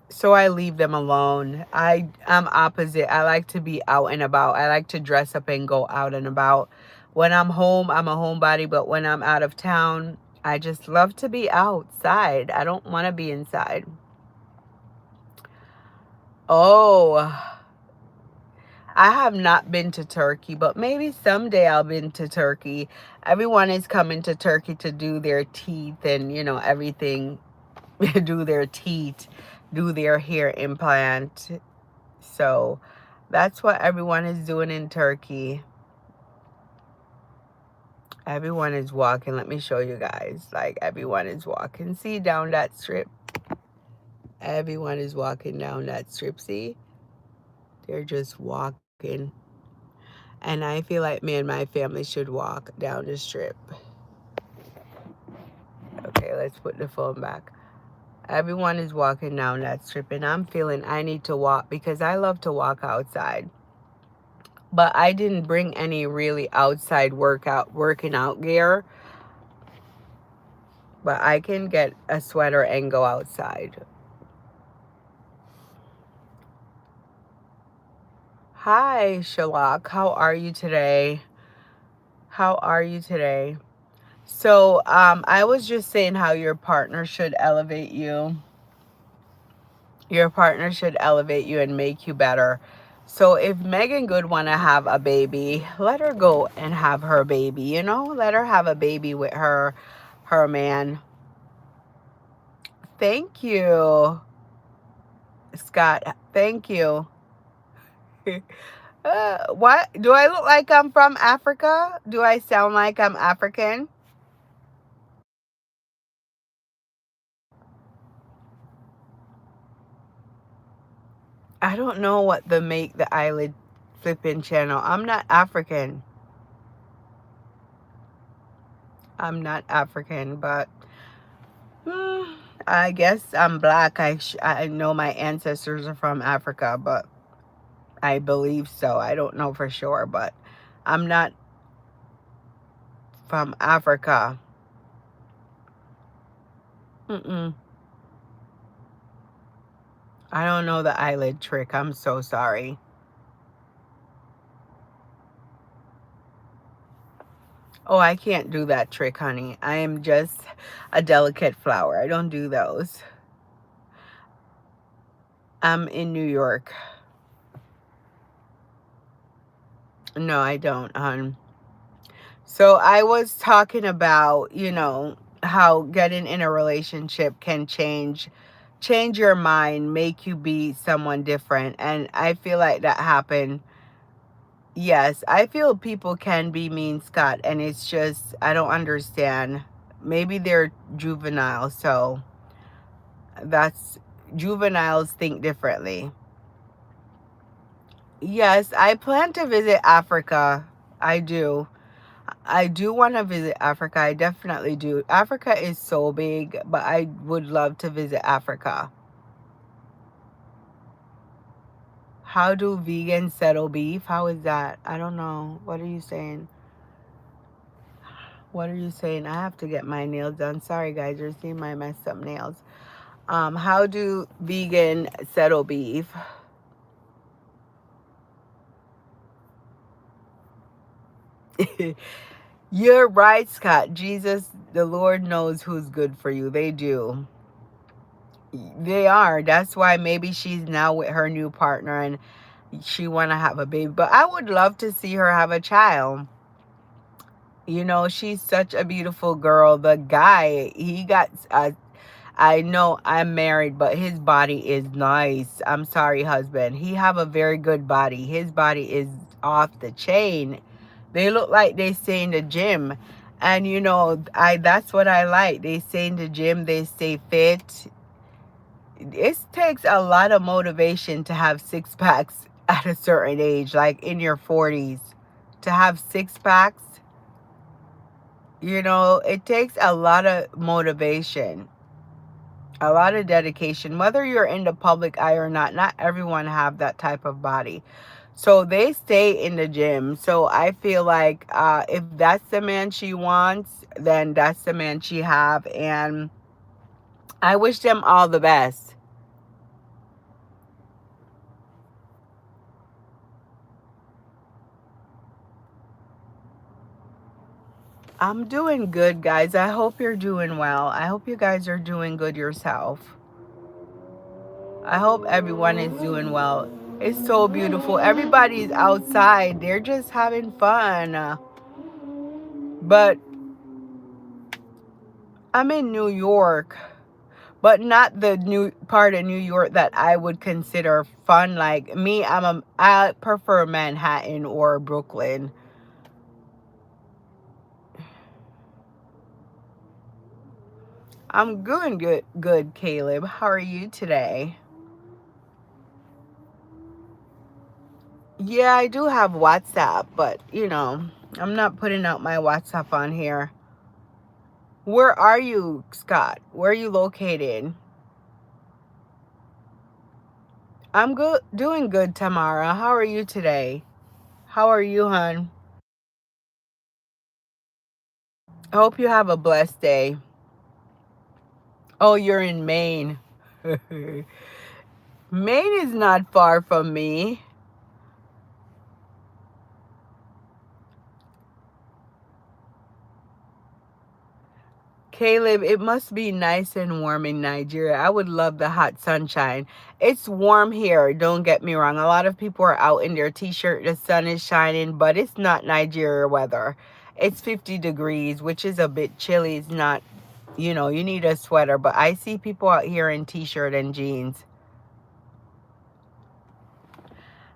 So I leave them alone. I'm opposite. I like to be out and about. I like to dress up and go out and about. When I'm home, I'm a homebody, but when I'm out of town, I just love to be outside. I don't want to be inside. Oh, I have not been to Turkey, but maybe someday I'll been to Turkey. Everyone is coming to Turkey to do their teeth and, everything. Do their teeth, do their hair implant. So that's what everyone is doing in Turkey. Everyone is walking. Let me show you guys. Like, everyone is walking. See, down that strip. Everyone is walking down that strip. See? They're just walking. And I feel like me and my family should walk down the strip. Okay, let's put the phone back. Everyone is walking down that strip, and I'm feeling I need to walk because I love to walk outside. But I didn't bring any really outside working out gear. But I can get a sweater and go outside. Hi, Shalak. How are you today? How are you today? So, I was just saying how your partner should elevate you. Your partner should elevate you and make you better. So if Megan Good want to have a baby, let her go and have her baby, Let her have a baby with her man. Thank you, Scott. Thank you. What? Do I look like I'm from Africa? Do I sound like I'm African? I don't know what the make the eyelid flipping channel. I'm not African. I'm not African, but I guess I'm black. I know my ancestors are from Africa, but I believe so. I don't know for sure, but I'm not from Africa. Mm-mm. I don't know the eyelid trick. I'm so sorry. Oh, I can't do that trick, honey. I am just a delicate flower. I don't do those. I'm in New York. No, I don't, hon. So I was talking about, how getting in a relationship can change your mind, make you be someone different. And I feel like that happened. Yes, I feel people can be mean, Scott, and it's just I don't understand. Maybe they're juvenile, so that's juveniles think differently. Yes, I plan to visit Africa. I do. I do want to visit Africa. I definitely do. Africa is so big, but I would love to visit Africa. How do vegans settle beef? How is that? I don't know. What are you saying? What are you saying? I have to get my nails done. Sorry, guys. You're seeing my messed up nails. How do vegan settle beef? You're right, Scott. Jesus, the Lord knows who's good for you. They do. They are. That's why maybe she's now with her new partner and she want to have a baby. But I would love to see her have a child. She's such a beautiful girl. The guy, he got I know I'm married, but his body is nice. I'm sorry, husband. He have a very good body. His body is off the chain. They look like they stay in the gym. And I that's what I like. They stay in the gym, they stay fit. It takes a lot of motivation to have six packs at a certain age, like in your 40s. To have six packs, it takes a lot of motivation, a lot of dedication. Whether you're in the public eye or not everyone have that type of body. So they stay in the gym. So I feel like if that's the man she wants, then that's the man she have. And I wish them all the best. I'm doing good, guys. I hope you're doing well. I hope you guys are doing good yourself. I hope everyone is doing well. It's so beautiful. Everybody's outside. They're just having fun. But I'm in New York, but not the new part of New York that I would consider fun. Like me, I prefer Manhattan or Brooklyn. I'm doing good, Caleb. How are you today? Yeah, I do have WhatsApp, but I'm not putting out my WhatsApp on here. Where are you, Scott? Where are you located? I'm good, doing good, Tamara. How are you today? How are you, hon? I hope you have a blessed day. Oh, you're in Maine. Maine is not far from me. Caleb, it must be nice and warm in Nigeria. I would love the hot sunshine. It's warm here, don't get me wrong. A lot of people are out in their t-shirt. The sun is shining, but it's not Nigeria weather. It's 50 degrees, which is a bit chilly. It's not, you need a sweater. But I see people out here in t-shirt and jeans.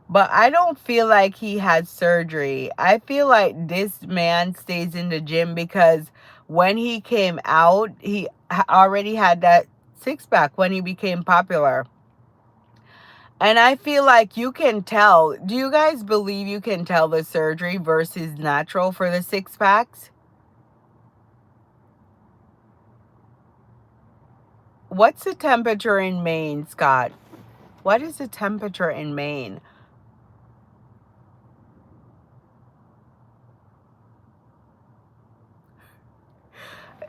But I don't feel like he had surgery. I feel like this man stays in the gym because when he came out, he already had that six pack when he became popular. And I feel like you can tell. Do you guys believe you can tell the surgery versus natural for the six packs? What's the temperature in Maine, Scott? What is the temperature in Maine?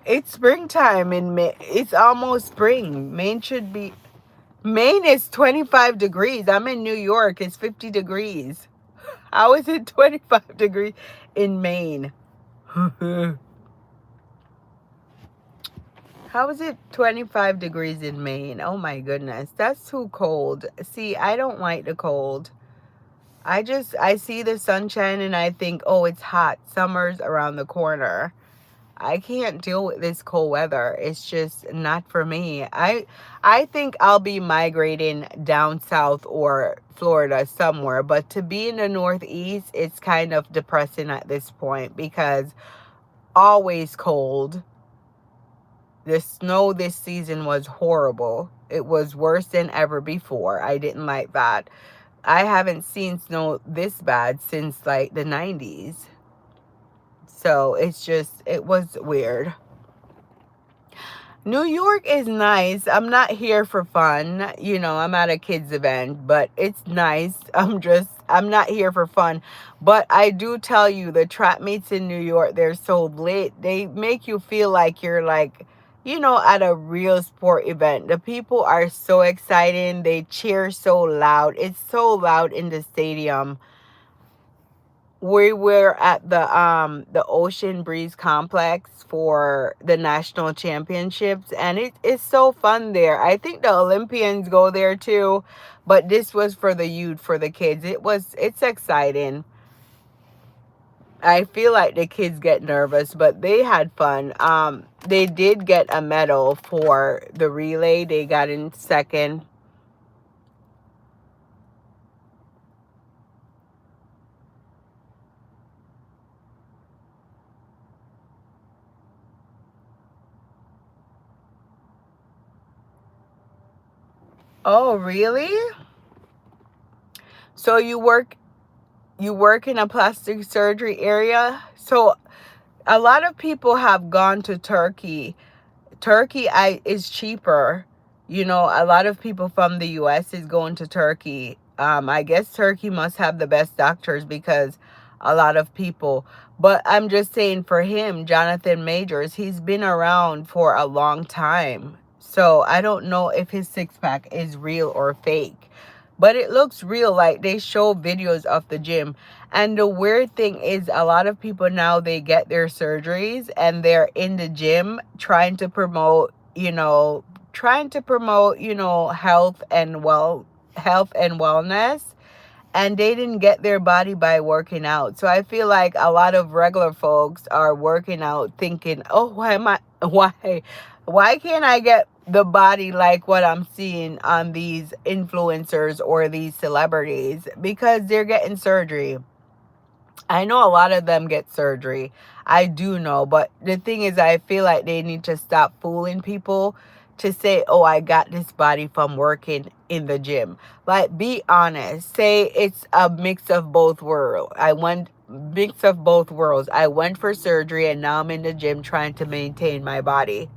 It's springtime in May. It's almost spring. Maine is 25 degrees. I'm in New York. It's 50 degrees. How is it 25 degrees in Maine? How is it 25 degrees in Maine? Oh my goodness. That's too cold. See, I don't like the cold. I see the sunshine and I think, oh, it's hot. Summer's around the corner. I can't deal with this cold weather. It's just not for me. I think I'll be migrating down south or Florida somewhere, but to be in the Northeast, it's kind of depressing at this point because always cold. The snow this season was horrible. It was worse than ever before. I didn't like that. I haven't seen snow this bad since like the 90s. So it was weird. New York is nice. I'm not here for fun. You know, I'm at a kids event, but it's nice. I'm not here for fun. But I do tell you, the trap meets in New York, they're so lit. They make you feel like you're like, you know, at a real sport event. The people are so exciting. They cheer so loud. It's so loud in the stadium. We were at the Ocean Breeze Complex for the national championships, and it's so fun there. I think the Olympians go there too, but this was for the youth, for the kids. It's exciting. I feel like the kids get nervous, but they had fun. They did get a medal for the relay. They got in second. Oh, really? So you work in a plastic surgery area? So a lot of people have gone to Turkey. Turkey is cheaper. You know, a lot of people from the US is going to Turkey. I guess Turkey must have the best doctors because a lot of people. But I'm just saying for him, Jonathan Majors, he's been around for a long time. So I don't know if his six pack is real or fake. But it looks real. Like they show videos of the gym. And the weird thing is a lot of people now, they get their surgeries and they're in the gym trying to promote, health and wellness, and they didn't get their body by working out. So I feel like a lot of regular folks are working out thinking, "Oh, why can't I get the body like what I'm seeing on these influencers or these celebrities?" Because they're getting surgery. I know a lot of them get surgery. I do know. But the thing is, I feel like they need to stop fooling people to say, oh, I got this body from working in the gym. Like, be honest. Say it's a mix of both worlds. Mix of both worlds. I went for surgery and now I'm in the gym trying to maintain my body.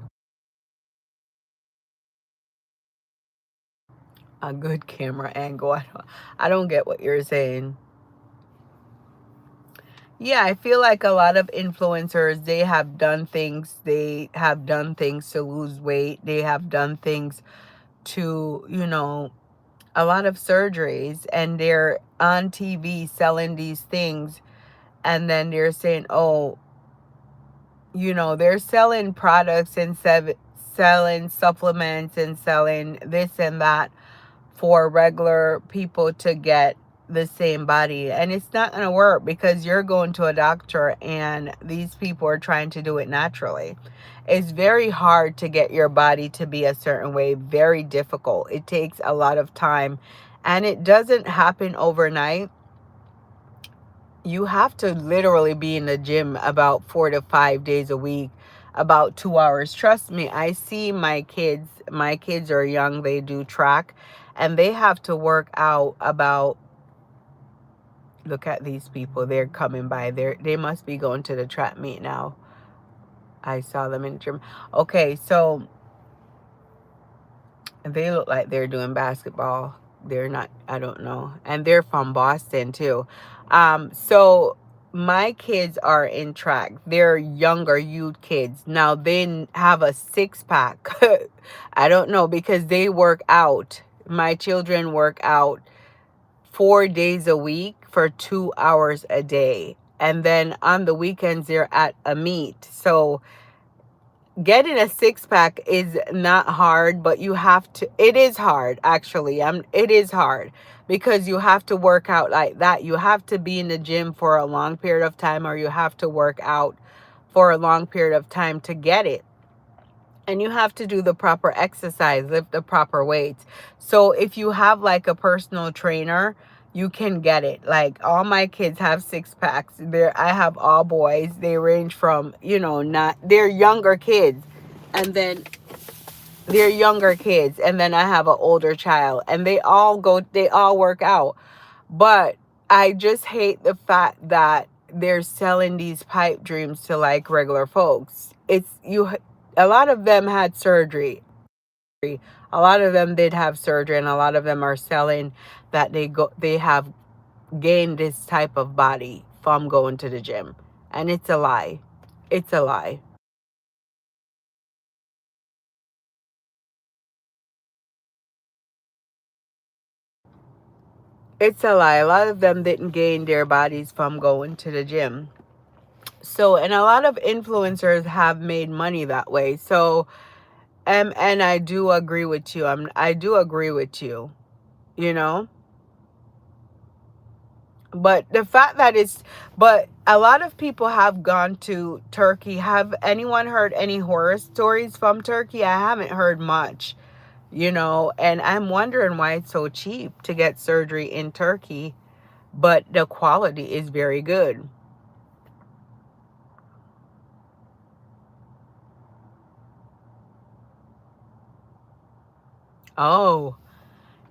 A good camera angle. I don't get what you're saying. Yeah, I feel like a lot of influencers, they have done things to lose weight. They have done things to, a lot of surgeries, and they're on TV selling these things. And then they're saying, oh, they're selling products and selling supplements and selling this and that for regular people to get the same body, and it's not going to work because you're going to a doctor and these people are trying to do it naturally. It's very hard to get your body to be a certain way, very difficult. It takes a lot of time and it doesn't happen overnight. You have to literally be in the gym about 4 to 5 days a week, about 2 hours. Trust me, I see my kids are young, they do track, and they have to work out about, look at these people, they're coming by, they must be going to the track meet now. I saw them in the gym. Okay, so they look like they're doing basketball. They're not, I don't know. And they're from Boston too. So my kids are in track. They're younger youth kids. Now they have a six pack. I don't know, because they work out. My children work out 4 days a week for 2 hours a day. And then on the weekends, they're at a meet. So getting a six pack is not hard, but you have to, it is hard actually. It is hard because you have to work out like that. You have to be in the gym for a long period of time, or you have to work out for a long period of time to get it. And you have to do the proper exercise, lift the proper weights. So if you have like a personal trainer, you can get it. Like all my kids have six packs. I have all boys. They range from, not, they're younger kids. And then I have an older child, and they all work out. But I just hate the fact that they're selling these pipe dreams to like regular folks. A lot of them had surgery. A lot of them did have surgery, and a lot of them are selling that they have gained this type of body from going to the gym. And it's a lie. It's a lie. It's a lie. A lot of them didn't gain their bodies from going to the gym. So, and a lot of influencers have made money that way. So, and I do agree with you. I do agree with you, you know? But the fact that but a lot of people have gone to Turkey. Have anyone heard any horror stories from Turkey? I haven't heard much, and I'm wondering why it's so cheap to get surgery in Turkey, but the quality is very good. Oh,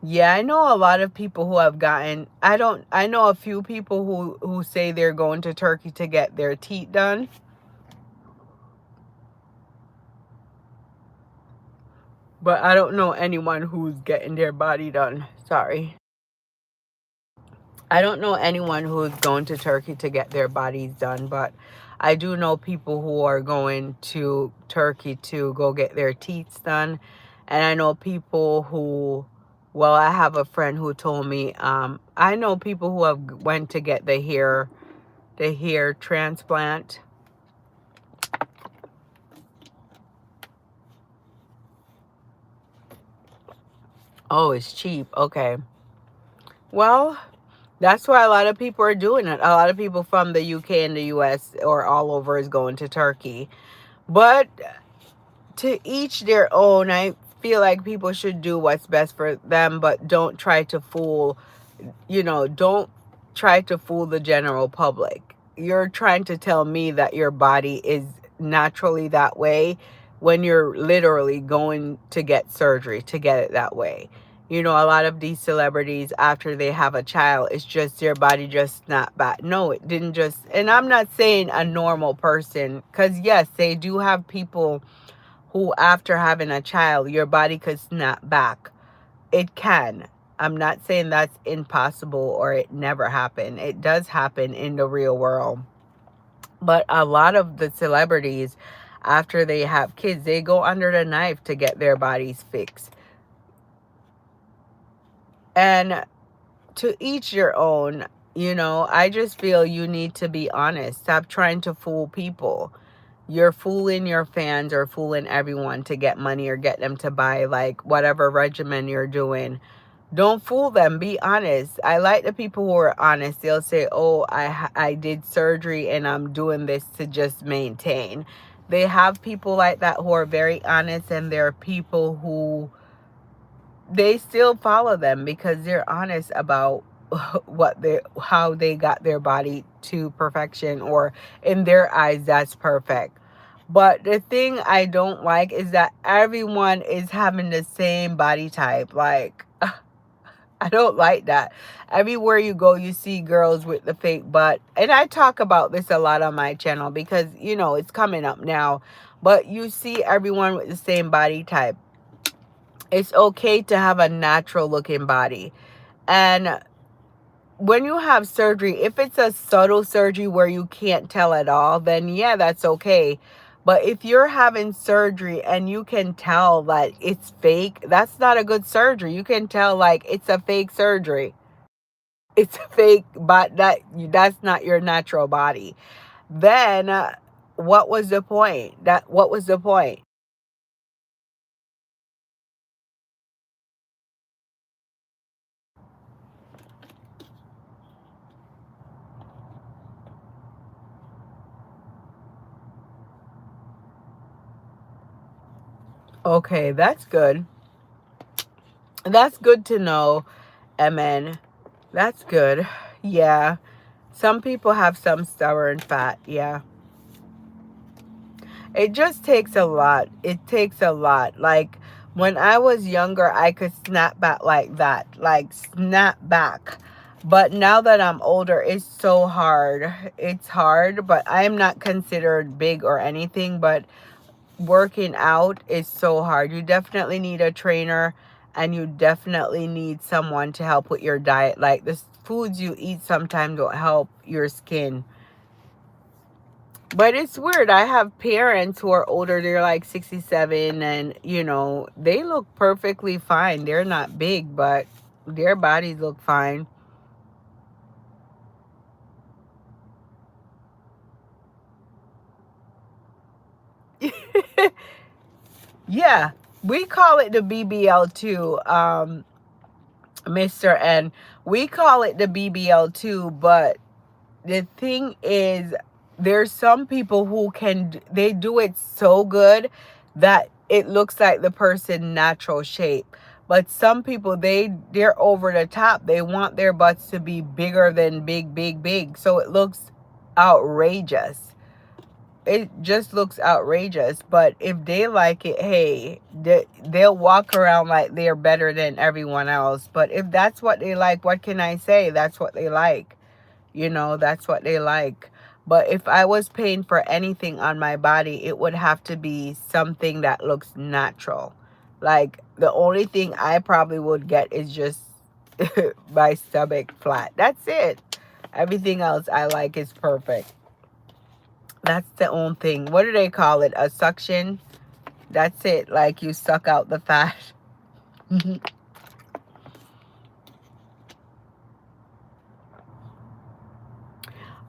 yeah, I know a lot of people who have gotten, I know a few people who say they're going to Turkey to get their teeth done. But I don't know anyone who's getting their body done. Sorry. I don't know anyone who's going to Turkey to get their bodies done, but I do know people who are going to Turkey to go get their teeth done. And I know people who, well, I have a friend who told me, I know people who have went to get the hair transplant. Oh, it's cheap. Okay. Well, that's why a lot of people are doing it. A lot of people from the UK and the US or all over is going to Turkey. But to each their own. I feel like people should do what's best for them, but don't try to fool the general public. You're trying to tell me that your body is naturally that way when you're literally going to get surgery to get it that way. A lot of these celebrities, after they have a child, it's just their body just snapped back. No, it didn't just, and I'm not saying a normal person, because yes, they do have people who, after having a child, your body could snap back. It can. I'm not saying that's impossible or it never happened. It does happen in the real world. But a lot of the celebrities, after they have kids, they go under the knife to get their bodies fixed. And to each your own. I just feel you need to be honest. Stop trying to fool people. You're fooling your fans or fooling everyone to get money or get them to buy like whatever regimen you're doing. Don't fool them. Be honest. I like the people who are honest. They'll say, oh, I did surgery and I'm doing this to just maintain. They have people like that who are very honest, and there are people who they still follow them because they're honest about how they got their body to perfection, or in their eyes that's perfect. But the thing I don't like is that everyone is having the same body type. Like, I don't like that. Everywhere you go, you see girls with the fake butt. And I talk about this a lot on my channel because, it's coming up now. But you see everyone with the same body type. It's okay to have a natural looking body. And when you have surgery, if it's a subtle surgery where you can't tell at all, then yeah, that's okay. But if you're having surgery and you can tell that it's fake, that's not a good surgery. You can tell like it's a fake surgery. It's fake, but that's not your natural body. Then what was the point? What was the point? Okay, that's good. That's good to know, MN. That's good. Yeah. Some people have some stubborn fat. Yeah. It just takes a lot. It takes a lot. Like when I was younger, I could snap back like that. Like snap back. But now that I'm older, it's so hard. It's hard, but I'm not considered big or anything, but working out is so hard. You definitely need a trainer and you definitely need someone to help with your diet. Like the foods you eat sometimes don't help your skin. But it's weird. I have parents who are older. They're like 67 and, they look perfectly fine. They're not big, but their bodies look fine. Yeah, we call it the BBL too, Mr. N. We call it the BBL too, but the thing is, there's some people who they do it so good that it looks like the person natural shape. But some people, they're over the top. They want their butts to be bigger than big, big, big. So it looks outrageous. It just looks outrageous. But if they like it, hey, they'll walk around like they're better than everyone else. But if that's what they like, what can I say? That's what they like. That's what they like. But if I was paying for anything on my body, it would have to be something that looks natural. Like the only thing I probably would get is just my stomach flat. That's it. Everything else I like is perfect. That's the only thing. What do they call it? A suction? That's it. Like you suck out the fat.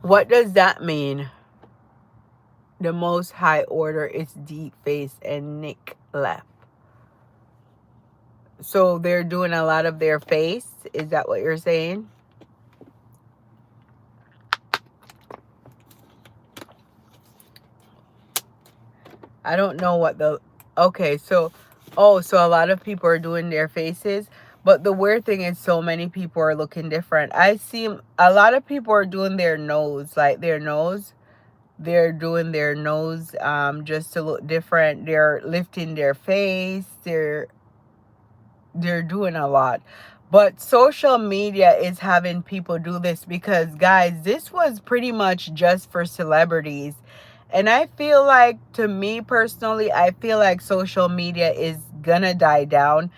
What does that mean? The most high order is deep face and Nick left. So they're doing a lot of their face. Is that what you're saying? I don't know what the... Okay, so... Oh, so a lot of people are doing their faces. But the weird thing is so many people are looking different. I see a lot of people are doing their nose. Like their nose. They're doing their nose just to look different. They're lifting their face. They're doing a lot. But social media is having people do this because, guys, this was pretty much just for celebrities. And I feel like, to me personally, I feel like social media is gonna die down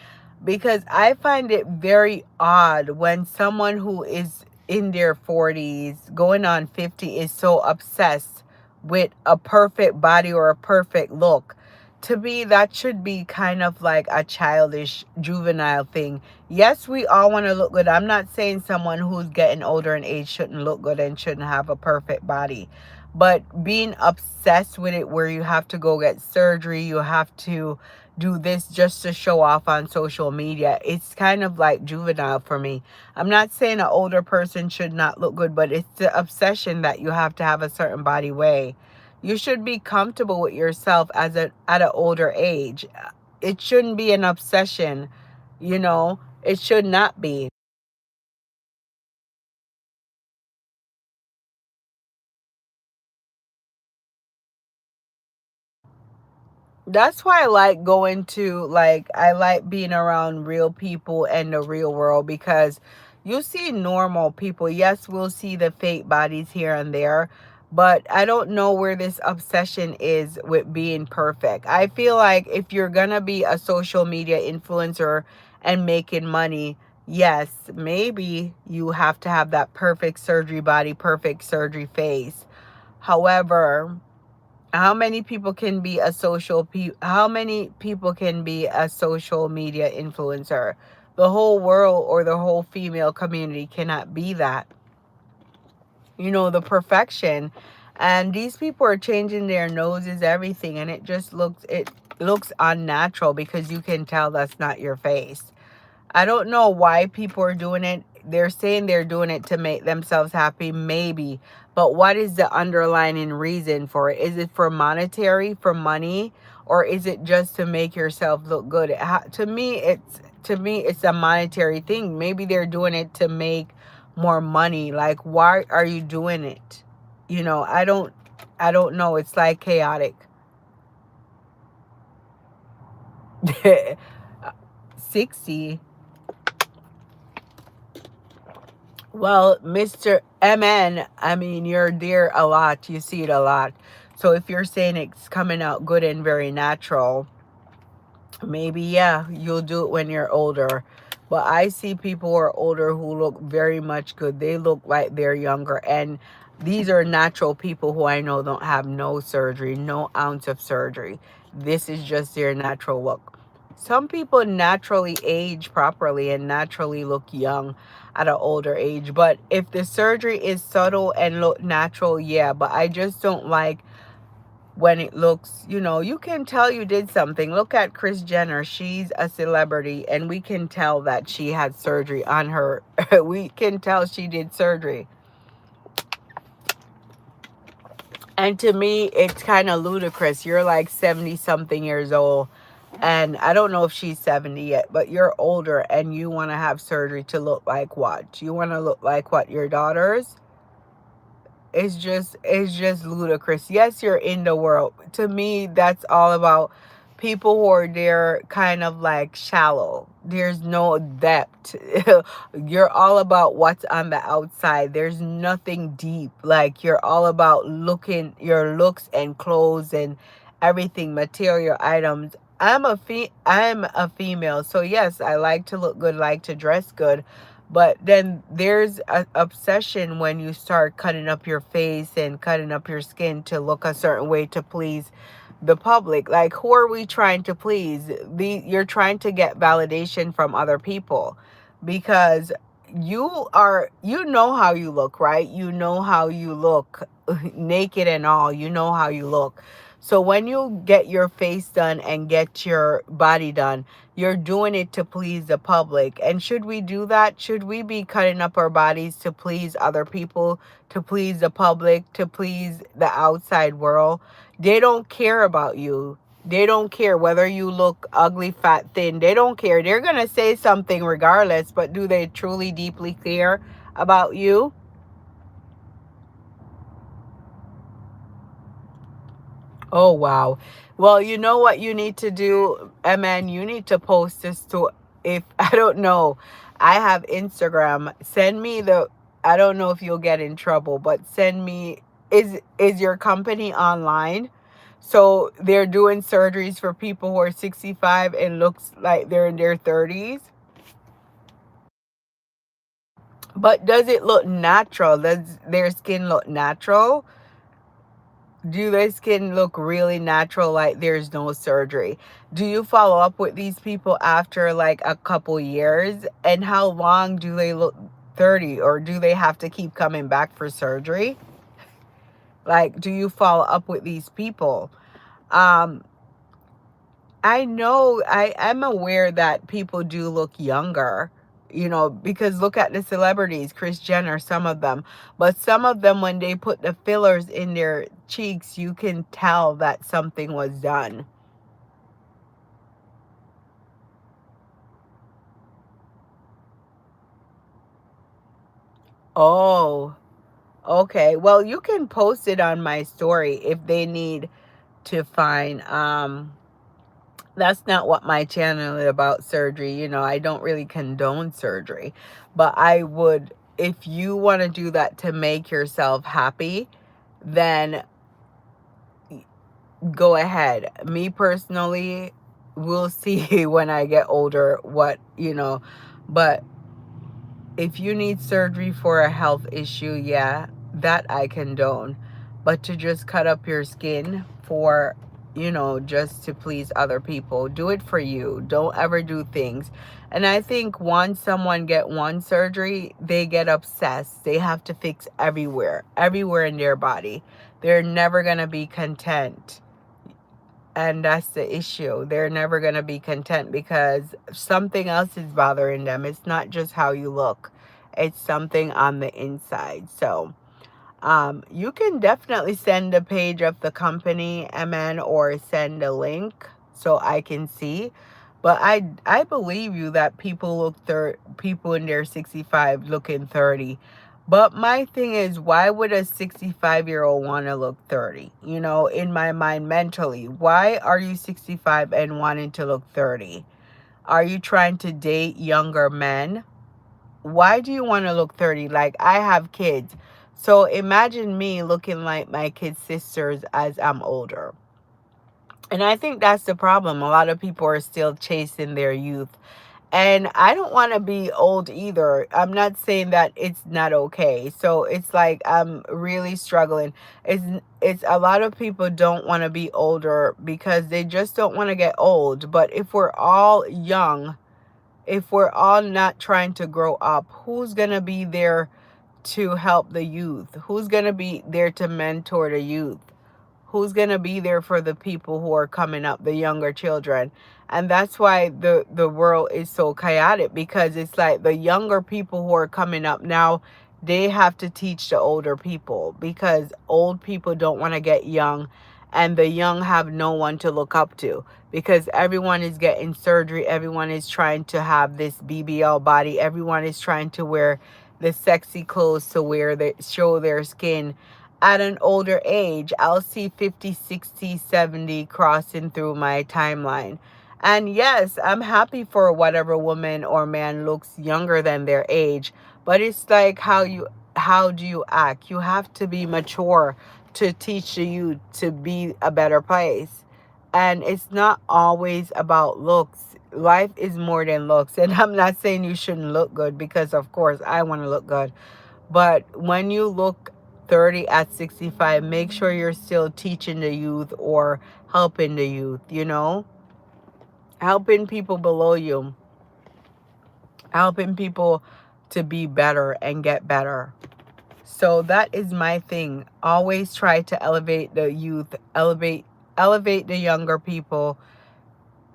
because I find it very odd when someone who is in their 40s, going on 50, is so obsessed with a perfect body or a perfect look. To me, that should be kind of like a childish, juvenile thing. Yes, we all want to look good. I'm not saying someone who's getting older in age shouldn't look good and shouldn't have a perfect body. But being obsessed with it where you have to go get surgery, you have to do this just to show off on social media, it's kind of like juvenile for me. I'm not saying an older person should not look good, but it's the obsession that you have to have a certain body way. You should be comfortable with yourself at an older age. It shouldn't be an obsession, It should not be. That's why I like going to, like, I like being around real people and the real world, because you see normal people. Yes, we'll see the fake bodies here and there, but I don't know where this obsession is with being perfect. I feel like if you're gonna be a social media influencer and making money, yes, maybe you have to have that perfect surgery body, perfect surgery face. However, how many people can be a how many people can be a social media influencer? The whole world or the whole female community cannot be that. You know, the perfection. And these people are changing their noses, everything, and it looks unnatural, because you can tell that's not your face. I don't know why people are doing it. They're saying they're doing it to make themselves happy, maybe. But what is the underlying reason for it? Is it for monetary, for money, or is it just to make yourself look good? To me, it's a monetary thing. Maybe they're doing it to make more money. Like, why are you doing it? You know, I don't know. It's like chaotic. 60. Well, Mr. MN, I mean, you're there a lot. You see it a lot. So if you're saying it's coming out good and very natural, maybe, yeah, you'll do it when you're older. But I see people who are older who look very much good. They look like they're younger. And these are natural people who I know don't have no surgery, no ounce of surgery. This is just their natural look. Some people naturally age properly and naturally look young at an older age. But if the surgery is subtle and look natural, yeah. But I just don't like when it looks, you know, you can tell you did something. Look at Kris Jenner. She's a celebrity, and we can tell that she had surgery on her. We can tell she did surgery. And to me, it's kind of ludicrous. You're like 70 something years old, and I don't know if she's 70 yet, but you're older and you want to have surgery to look like what? You want to look like what, your daughters? It's just ludicrous. Yes, you're in the world. To me, that's all about people who are there kind of like shallow. There's no depth. You're all about what's on the outside. There's nothing deep. Like, you're all about looking your looks and clothes and everything, material items. I'm a female. So yes, I like to look good, like to dress good. But then there's an obsession when you start cutting up your face and cutting up your skin to look a certain way to please the public. Like, who are we trying to please? You're trying to get validation from other people, because you know how you look, right? You know how you look, naked and all. You know how you look. So when you get your face done and get your body done, you're doing it to please the public. And should we do that? Should we be cutting up our bodies to please other people, to please the public, to please the outside world? They don't care about you. They don't care whether you look ugly, fat, thin. They don't care. They're going to say something regardless, but do they truly deeply care about you? Oh, wow. Well, you know what you need to do, MN? You need to post this to, if, I don't know, I have Instagram. Send me I don't know if you'll get in trouble, but send me, is your company online? So they're doing surgeries for people who are 65 and looks like they're in their 30s. But does it look natural? Does their skin look natural? Do their skin look really natural, like there's no surgery? Do you follow up with these people after like a couple years? And how long do they look 30, or do they have to keep coming back for surgery? Like, do you follow up with these people? Um, I know, I'm aware that people do look younger, you know, because look at the celebrities, Kris Jenner, some of them. But some of them, when they put the fillers in their cheeks, you can tell that something was done. Oh, okay. Well, you can post it on my story if they need to find. That's not what my channel is about, surgery. You know, I don't really condone surgery, but I would, if you want to do that to make yourself happy, then go ahead. Me personally, we'll see when I get older what, you know, but if you need surgery for a health issue, yeah, that I condone. But to just cut up your skin for, you know, just to please other people, do it for you. Don't ever do things. And I think once someone get one surgery, they get obsessed. They have to fix everywhere in their body. They're never going to be content. And that's the issue. They're never going to be content because something else is bothering them. It's not just how you look. It's something on the inside. So, you can definitely send a page of the company, MN, or send a link so I can see. But I believe you that people in their 65 looking 30. But my thing is, why would a 65-year-old want to look 30? You know, in my mind mentally, why are you 65 and wanting to look 30? Are you trying to date younger men? Why do you want to look 30? Like, I have kids. So imagine me looking like my kids' sisters as I'm older. And I think that's the problem. A lot of people are still chasing their youth. And I don't want to be old either. I'm not saying that it's not okay. So it's like I'm really struggling. It's a lot of people don't want to be older because they just don't want to get old. But if we're all young, if we're all not trying to grow up, who's going to be there to help the youth? Who's going to be there to mentor the youth? Who's going to be there for the people who are coming up, the younger children? And that's why the world is so chaotic, because it's like the younger people who are coming up now, they have to teach the older people, because old people don't want to get young, and the young have no one to look up to, because everyone is getting surgery. Everyone is trying to have this BBL body. Everyone is trying to wear the sexy clothes to wear that show their skin at an older age. I'll see 50, 60, 70 crossing through my timeline. And yes, I'm happy for whatever woman or man looks younger than their age, but it's like how do you act? You have to be mature to teach you to be a better place. And it's not always about looks. Life is more than looks. And I'm not saying you shouldn't look good, because of course I want to look good. But when you look 30 at 65, make sure you're still teaching the youth or helping the youth, you know? Helping people below you. Helping people to be better and get better. So that is my thing. Always try to elevate the youth, elevate the younger people,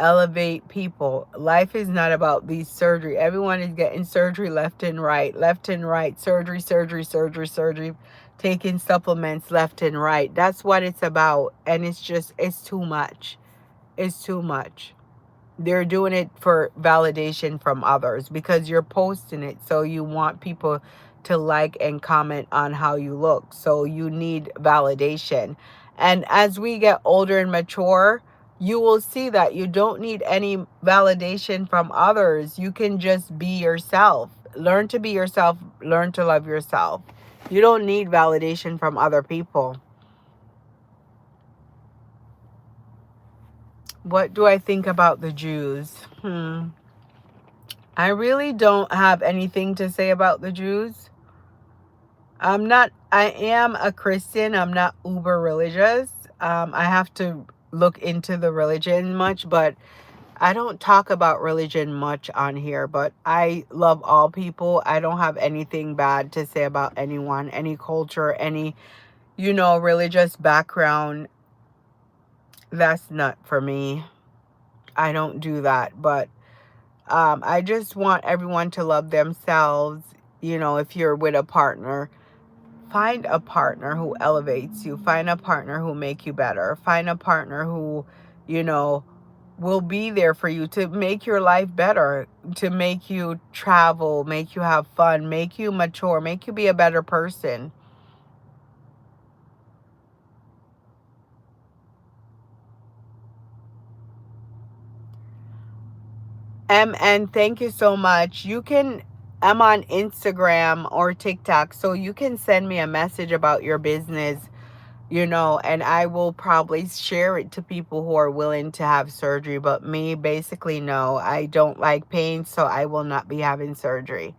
elevate people. Life is not about these surgery. Everyone is getting surgery left and right, surgery, surgery, surgery, surgery, taking supplements left and right. That's what it's about. And it's too much. It's too much. They're doing it for validation from others, because you're posting it. So you want people to like and comment on how you look. So you need validation. And as we get older and mature, you will see that you don't need any validation from others. You can just be yourself. Learn to be yourself. Learn to love yourself. You don't need validation from other people. What do I think about the Jews? I really don't have anything to say about the Jews. I am a Christian. I'm not uber religious. I have to look into the religion much, but I don't talk about religion much on here. But I love all people. I don't have anything bad to say about anyone, any culture, any, religious background. That's not for me. I don't do that. But I just want everyone to love themselves. If you're with a partner, find a partner who elevates you. Find a partner who make you better. Find a partner who, you know, will be there for you to make your life better, to make you travel, make you have fun, make you mature, make you be a better person. And thank you so much. I'm on Instagram or TikTok, so you can send me a message about your business, and I will probably share it to people who are willing to have surgery. But me, basically, no, I don't like pain, so I will not be having surgery.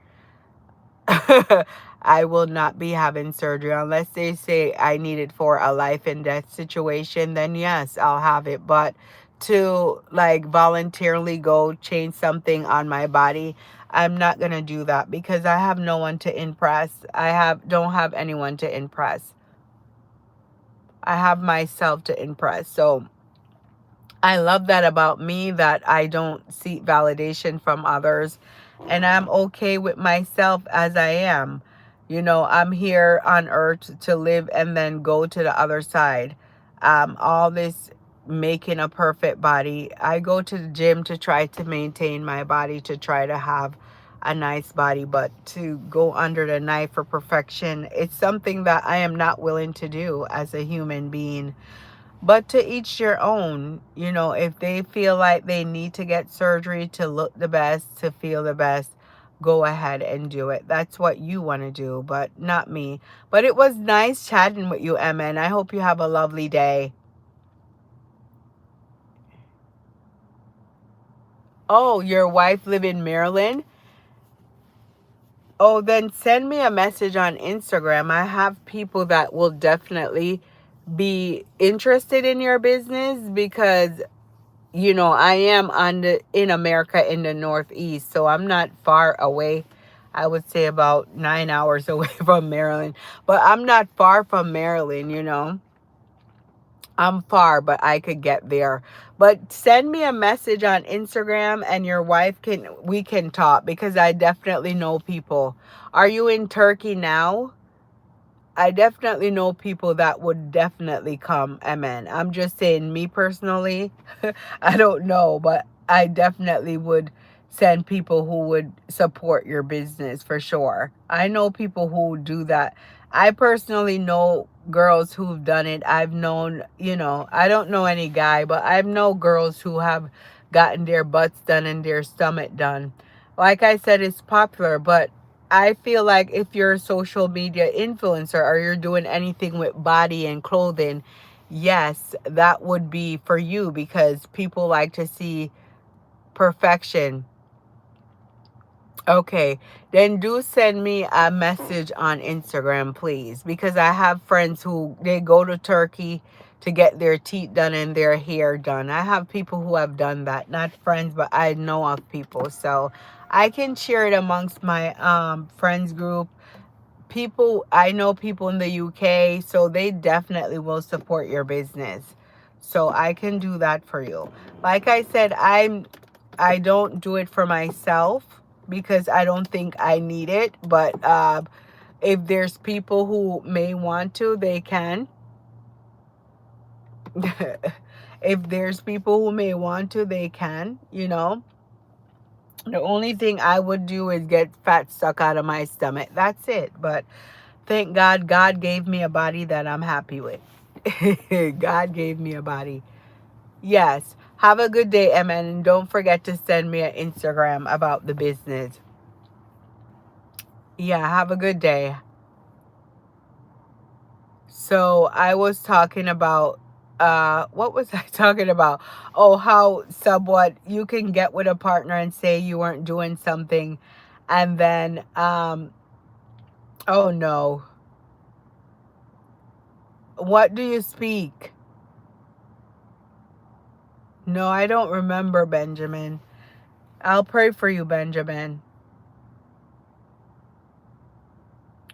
I will not be having surgery unless they say I need it for a life and death situation. Then yes, I'll have it. But to like voluntarily go change something on my body, I'm not gonna do that because I have no one to impress. Don't have anyone to impress. I have myself to impress. So I love that about me, that I don't seek validation from others, and I'm okay with myself as I am. I'm here on earth to live and then go to the other side. All this making a perfect body. I go to the gym to try to maintain my body, to try to have a nice body, but to go under the knife for perfection, it's something that I am not willing to do as a human being. But to each your own, if they feel like they need to get surgery to look the best, to feel the best, go ahead and do it. That's what you want to do, but not me. But it was nice chatting with you, Emma, and I hope you have a lovely day. Oh, your wife live in Maryland? Oh, then send me a message on Instagram. I have people that will definitely be interested in your business because I am in America in the Northeast, so I'm not far away. I would say about 9 hours away from Maryland, but I'm not far from Maryland. I'm far, but I could get there. But send me a message on Instagram and we can talk because I definitely know people. Are you in Turkey now? I definitely know people that would definitely come. Amen. I'm just saying, me personally, I don't know, but I definitely would send people who would support your business for sure. I know people who do that. I personally know girls who've done it. I've known, I don't know any guy, but I've known girls who have gotten their butts done and their stomach done. Like I said, it's popular, but I feel like if you're a social media influencer or you're doing anything with body and clothing, yes, that would be for you because people like to see perfection. Okay, then do send me a message on Instagram, please, because I have friends who they go to Turkey to get their teeth done and their hair done. I have people who have done that, not friends, but I know of people. So I can share it amongst my friends group. I know people in the UK, so they definitely will support your business. So I can do that for you. Like I said, I don't do it for myself because I don't think I need it, but if there's people who may want to, they can. If there's people who may want to, they can. The only thing I would do is get fat stuck out of my stomach. That's it. But thank God, God gave me a body that I'm happy with. God gave me a body. Yes. Have a good day, Emma. And don't forget to send me an Instagram about the business. Yeah, have a good day. So I was talking about, what was I talking about? Oh, how somewhat you can get with a partner and say you weren't doing something. And then, oh no. What do you speak? No, I don't remember, Benjamin. I'll pray for you, Benjamin.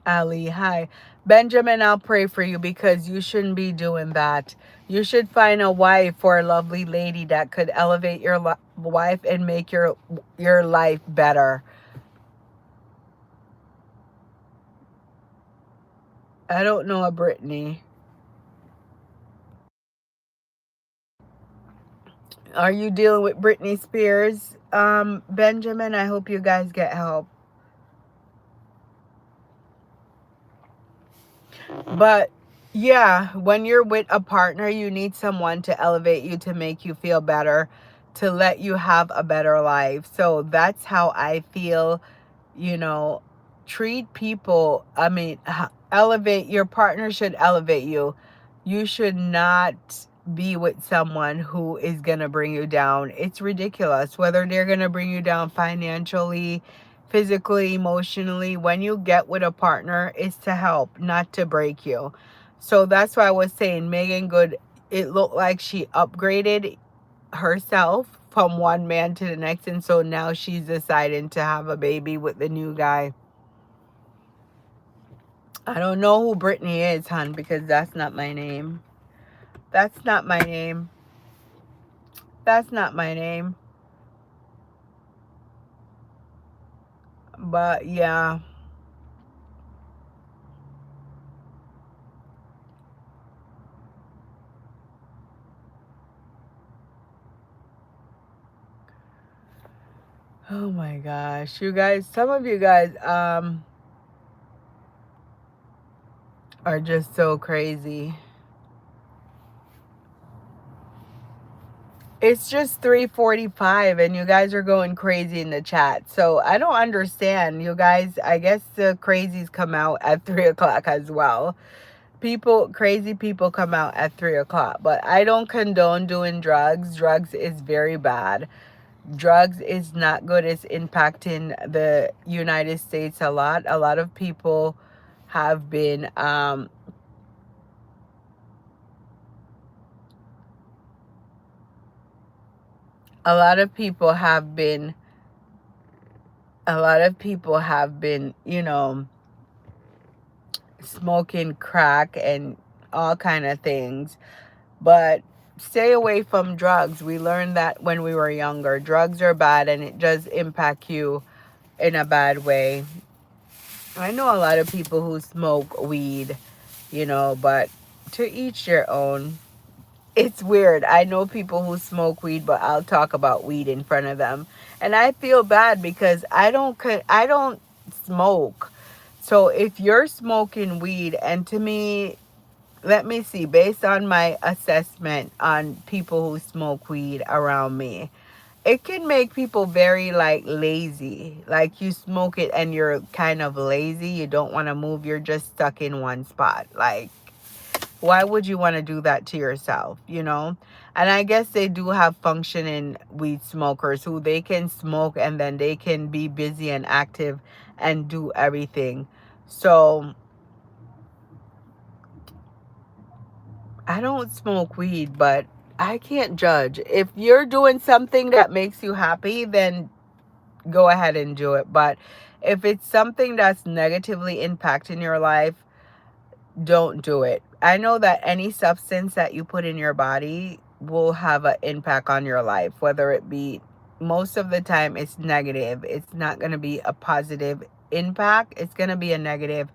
Ali, hi. Benjamin, I'll pray for you because you shouldn't be doing that. You should find a wife or a lovely lady that could elevate your wife and make your life better. I don't know a Brittany. Are you dealing with Britney Spears, Benjamin? I hope you guys get help. But yeah, when you're with a partner, you need someone to elevate you, to make you feel better, to let you have a better life. So that's how I feel, you know, treat people. I mean, elevate, your partner should elevate you. You should not be with someone who is going to bring you down. It's ridiculous whether they're going to bring you down financially, physically, emotionally. When you get with a partner, it's to help, not to break you. So that's why I was saying Megan Good, it looked like she upgraded herself from one man to the next, and so now she's deciding to have a baby with the new guy. I don't know who Brittany is, hon, because that's not my name. That's not my name. That's not my name. But yeah. Oh my gosh. You guys, some of you guys are just so crazy. It's just 3:45 and you guys are going crazy in the chat. So I don't understand. You guys, I guess the crazies come out at 3 o'clock as well. Crazy people come out at 3 o'clock. But I don't condone doing drugs. Drugs is very bad. Drugs is not good. It's impacting the United States a lot. A lot of people have been a lot of people have been you know, smoking crack and all kind of things. But stay away from drugs. We learned that when we were younger. Drugs are bad and it does impact you in a bad way. I know a lot of people who smoke weed, you know, but to each their own. It's weird. I know people who smoke weed, but I'll talk about weed in front of them. And I feel bad because I don't smoke. So if you're smoking weed, and to me, let me see, based on my assessment on people who smoke weed around me, it can make people very like lazy. Like you smoke it and you're kind of lazy. You don't want to move. You're just stuck in one spot. Like, why would you want to do that to yourself, you know? And I guess they do have functioning weed smokers who they can smoke and then they can be busy and active and do everything. So I don't smoke weed, but I can't judge. If you're doing something that makes you happy, then go ahead and do it. But if it's something that's negatively impacting your life, don't do it. I know that any substance that you put in your body will have an impact on your life, whether it be, most of the time it's negative. It's not going to be a positive impact. It's going to be a negative,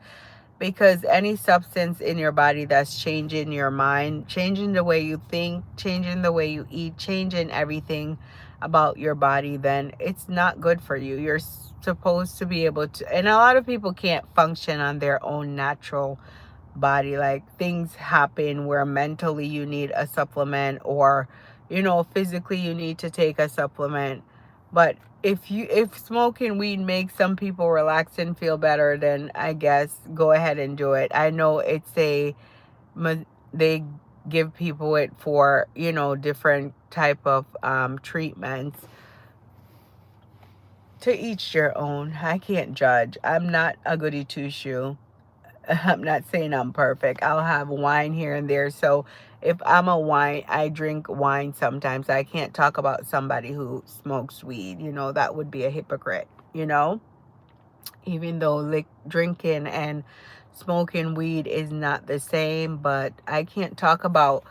because any substance in your body that's changing your mind, changing the way you think, changing the way you eat, changing everything about your body, then it's not good for you. You're supposed to be able to, and a lot of people can't function on their own natural body. Like things happen where mentally you need a supplement, or you know, physically you need to take a supplement. But if smoking weed makes some people relax and feel better, then I guess go ahead and do it. I know they give people it for, you know, different type of treatments. To each their own. I can't judge. I'm not a goody two shoe. I'm not saying I'm perfect. I'll have wine here and there. So if I'm a wine, I drink wine sometimes. I can't talk about somebody who smokes weed. You know, that would be a hypocrite, you know? Even though drinking and smoking weed is not the same, but I can't talk about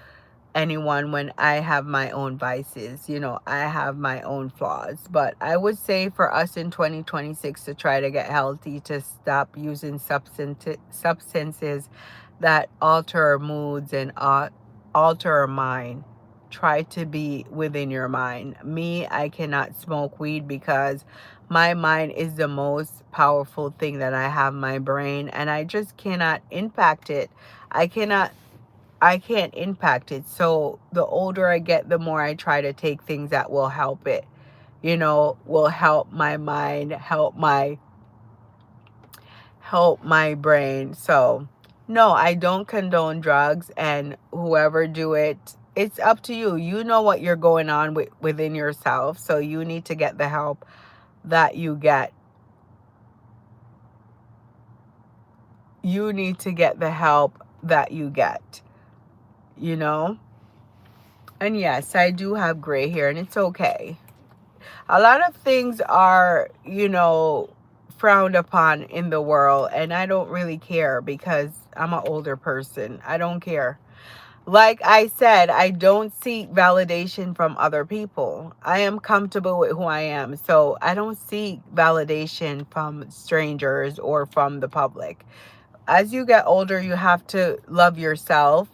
anyone when I have my own vices. You know, I have my own flaws. But I would say for us in 2026 to try to get healthy, to stop using substances that alter our moods and alter our mind. Try to be within your mind. Me, I cannot smoke weed because my mind is the most powerful thing that I have, my brain, and I just cannot impact it. I cannot I can't impact it. So the older I get, the more I try to take things that will help it, you know, will help my mind, help my brain. So no, I don't condone drugs, and whoever do it, it's up to you. You know what you're going on within yourself, so you need to get the help that you get. You need to get the help that you get, you know? And yes, I do have gray hair, and it's okay. A lot of things are, you know, frowned upon in the world, and I don't really care because I'm an older person. I don't care. Like I said, I don't seek validation from other people. I am comfortable with who I am. So I don't seek validation from strangers or from the public. As you get older, you have to love yourself.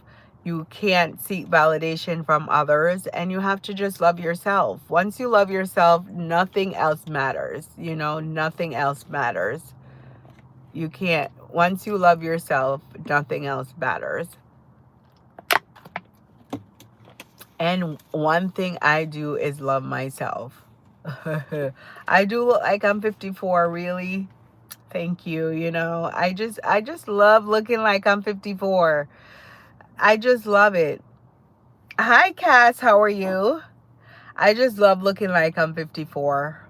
You can't seek validation from others, and you have to just love yourself. Once you love yourself, nothing else matters. You know, nothing else matters. You can't, once you love yourself, nothing else matters. And one thing I do is love myself. I do look like I'm 54, really. Thank you. You know, I just love looking like I'm 54. I just love it. Hi, Cass. How are you? I just love looking like I'm 54.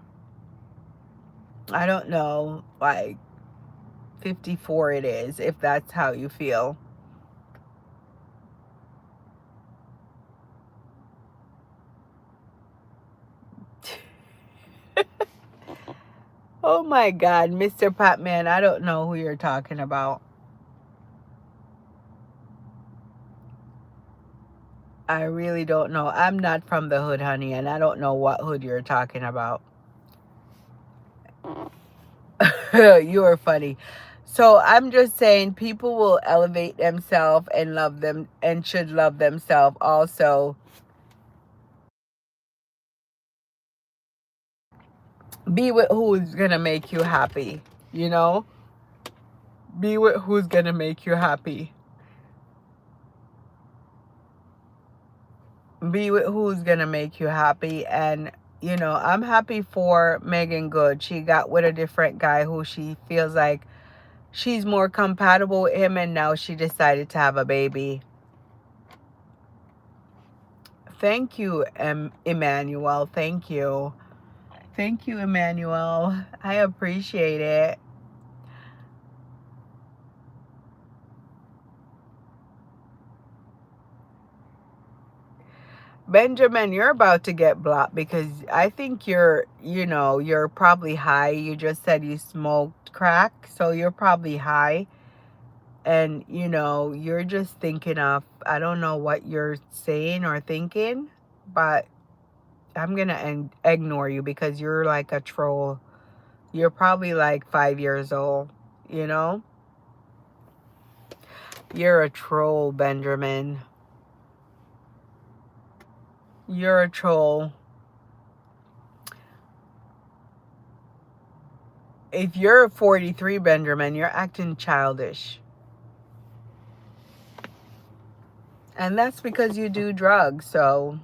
I don't know, like 54 it is, if that's how you feel. Oh my God, Mr. Patman, I don't know who you're talking about. I really don't know. I'm not from the hood, honey, and I don't know what hood you're talking about. You are funny. So I'm just saying people will elevate themselves and love them and should love themselves also. Be with who's gonna make you happy, you know? Be with who's gonna make you happy. Be with who's gonna make you happy. And you know, I'm happy for Megan Good. She got with a different guy who she feels like she's more compatible with him, and now she decided to have a baby. Thank you, Emmanuel. Thank you. Thank you, Emmanuel. I appreciate it. Benjamin, you're about to get blocked because I think you're, you know, you're probably high. You just said you smoked crack, so you're probably high. And, you know, you're just thinking of, I don't know what you're saying or thinking, but I'm going to ignore you because you're like a troll. You're probably like 5 years old, you know? You're a troll, Benjamin. You're a troll. If you're 43, Benjamin, you're acting childish. And that's because you do drugs. So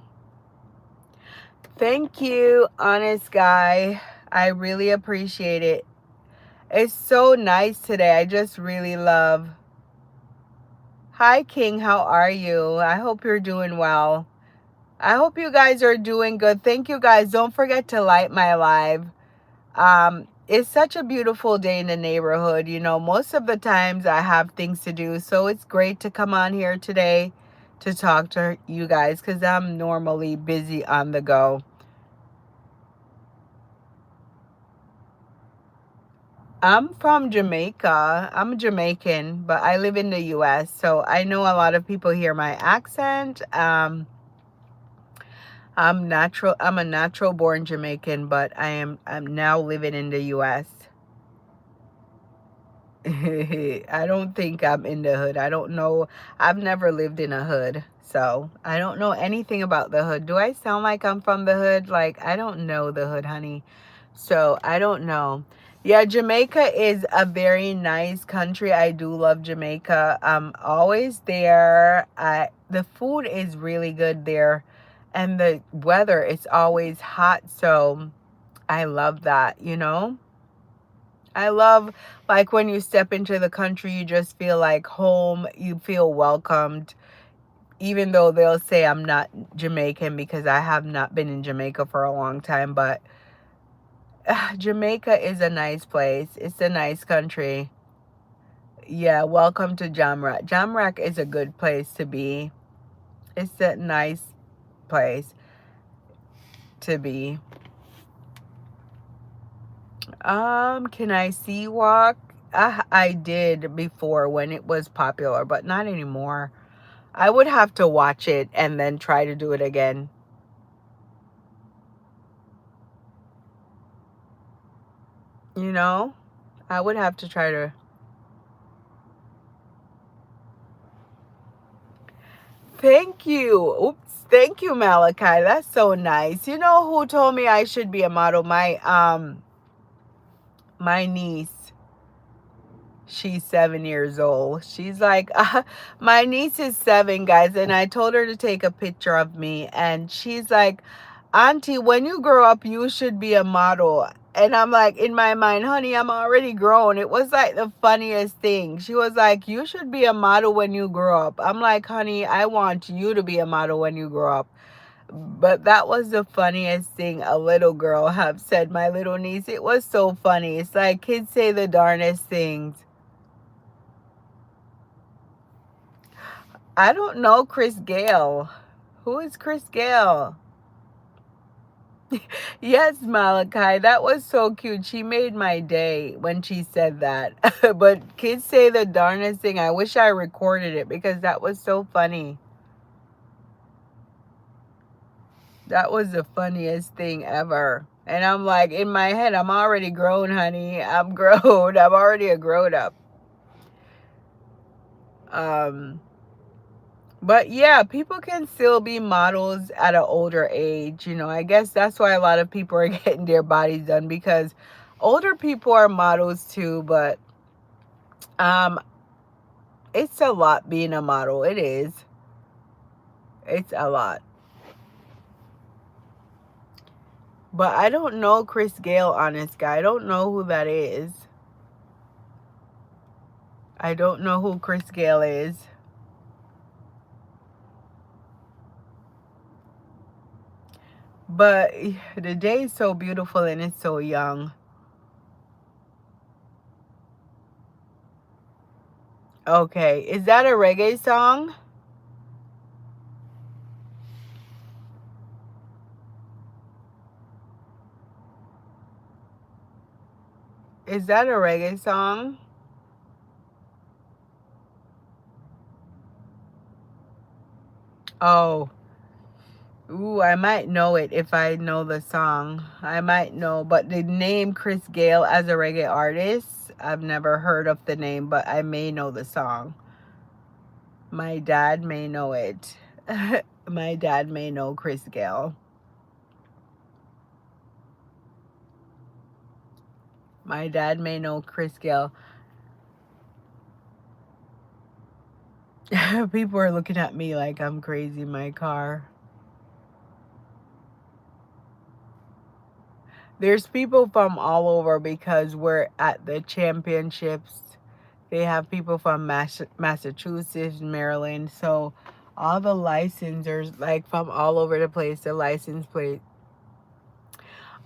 thank you, honest guy. I really appreciate it. It's so nice today. I just really love. Hi, King. How are you? I hope you're doing well. I hope you guys are doing good. Thank you, guys. Don't forget to like my live. It's such a beautiful day in the neighborhood. You know, most of the times I have things to do. So it's great to come on here today to talk to you guys because I'm normally busy on the go. I'm from Jamaica. I'm Jamaican, but I live in the US. So I know a lot of people hear my accent. I'm a natural born Jamaican, but I'm now living in the US. I don't think I'm in the hood. I don't know. I've never lived in a hood. So I don't know anything about the hood. Do I sound like I'm from the hood? Like, I don't know the hood, honey. So I don't know. Yeah, Jamaica is a very nice country. I do love Jamaica. I'm always there. The food is really good there, and the weather is always hot, so I love that, you know? I love, like, when you step into the country, you just feel like home. You feel welcomed, even though they'll say I'm not Jamaican because I have not been in Jamaica for a long time, but Jamaica is a nice place. It's a nice country. Yeah, welcome to Jamrock. Jamrock is a good place to be. It's a nice place to be. Can I sea walk? I did before when it was popular, but not anymore. I would have to watch it and then try to do it again. You know? I would have to try to. Thank you. Oops. Thank you, Malachi. That's so nice. You know who told me I should be a model? My niece. She's 7 years old. She's like, my niece is 7, guys, and I told her to take a picture of me, and she's like, Auntie, when you grow up, you should be a model. And I'm like, in my mind, honey, I'm already grown. It was like the funniest thing. She was like, you should be a model when you grow up. I'm like, honey, I want you to be a model when you grow up. But that was the funniest thing a little girl have said, my little niece. It was so funny. It's like kids say the darnest things. I don't know Chris Gale. Who is Chris Gale? Yes, Malachi, that was so cute. She made my day when she said that. But kids say the darnest thing. I wish I recorded it because that was so funny. That was the funniest thing ever. And I'm like, in my head, I'm already grown, honey. I'm grown. I'm already a grown up. Um, But yeah, people can still be models at an older age. You know, I guess that's why a lot of people are getting their bodies done because older people are models too. But um, it's a lot being a model. It is. It's a lot. But I don't know Chris Gale, honest guy. I don't know who that is. I don't know who Chris Gale is. But the day is so beautiful and it's so young. Okay, is that a reggae song? Is that a reggae song? Oh, ooh, I might know it if I know the song. I might know, but the name Chris Gale as a reggae artist, I've never heard of the name, but I may know the song. My dad may know it. My dad may know Chris Gale. My dad may know Chris Gale. People are looking at me like I'm crazy in my car. There's people from all over because we're at the championships. They have people from Massachusetts, Maryland. So all the licensors, like from all over the place, the license plate.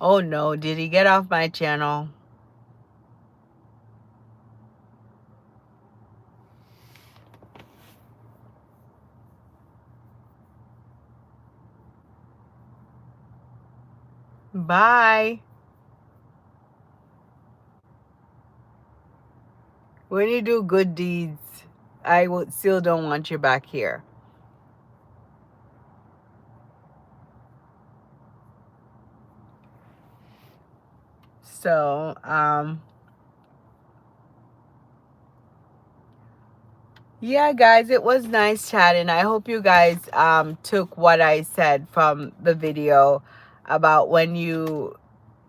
Oh no, did he get off my channel? Bye. When you do good deeds, I would still don't want you back here. So, yeah, guys, it was nice chatting. I hope you guys took what I said from the video about when you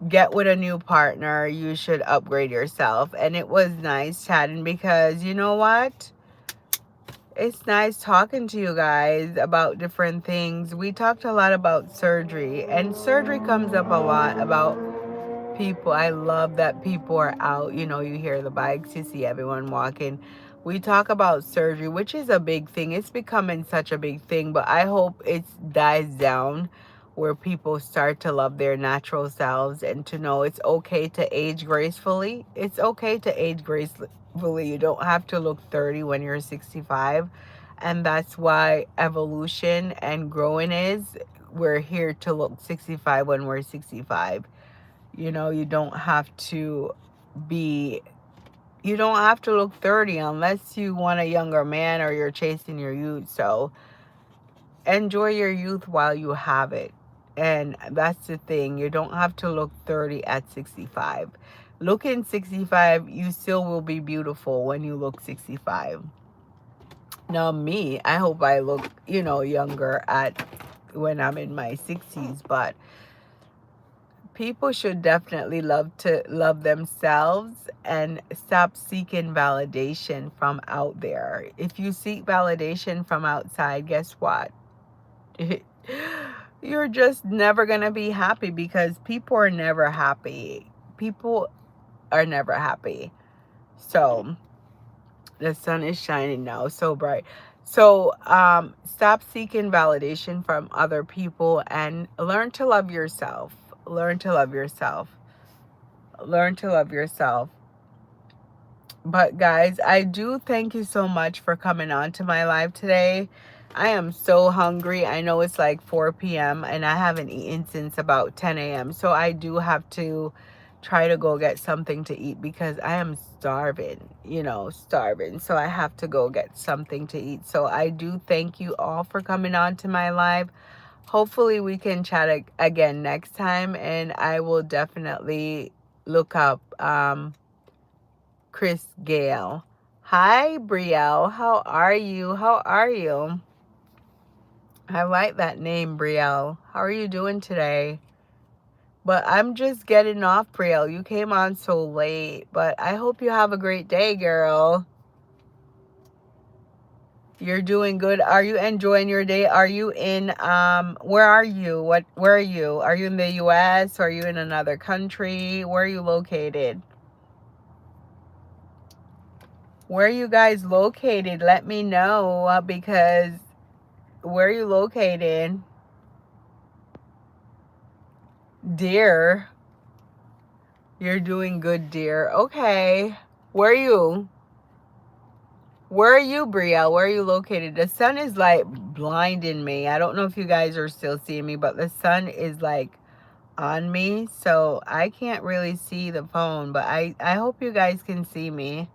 get with a new partner, you should upgrade yourself. And it was nice chatting because you know what? It's nice talking to you guys about different things. We talked a lot about surgery, and surgery comes up a lot about people. I love that people are out. You know, you hear the bikes, you see everyone walking. We talk about surgery, which is a big thing. It's becoming such a big thing, but I hope it dies down where people start to love their natural selves and to know it's okay to age gracefully. It's okay to age gracefully. You don't have to look 30 when you're 65. And that's why evolution and growing is. We're here to look 65 when we're 65. You know, be, you don't have to look 30 unless you want a younger man or you're chasing your youth. So enjoy your youth while you have it. And that's the thing. You don't have to look 30 at 65. Looking 65, you still will be beautiful when you look 65. Now, me, I hope I look, younger at when I'm in my 60s, but people should definitely love themselves and stop seeking validation from out there. If you seek validation from outside, guess what? You're just never going to be happy because people are never happy. People are never happy. So, the sun is shining now, so bright. So, stop seeking validation from other people and learn to love yourself. Learn to love yourself. Learn to love yourself. But guys, I do thank you so much for coming on to my live today. I am so hungry. I know it's like 4 p.m. and I haven't eaten since about 10 a.m. So I do have to try to go get something to eat because I am starving, starving. So I have to go get something to eat. So I do thank you all for coming on to my live. Hopefully we can chat again next time, and I will definitely look up Chris Gale. Hi, Brielle. How are you? How are you? I like that name, Brielle. How are you doing today? But I'm just getting off, Brielle. You came on so late, but I hope you have a great day, girl. You're doing good. Are you enjoying your day? Are you in, where are you? Where are you? Are you in the U.S.? Are you in another country? Where are you located? Where are you guys located? Let me know because where are you located? Dear. You're doing good, dear. Okay. Where are you? Where are you, Brielle? Where are you located? The sun is like blinding me. I don't know if you guys are still seeing me, but the sun is like on me. So I can't really see the phone, but I hope you guys can see me.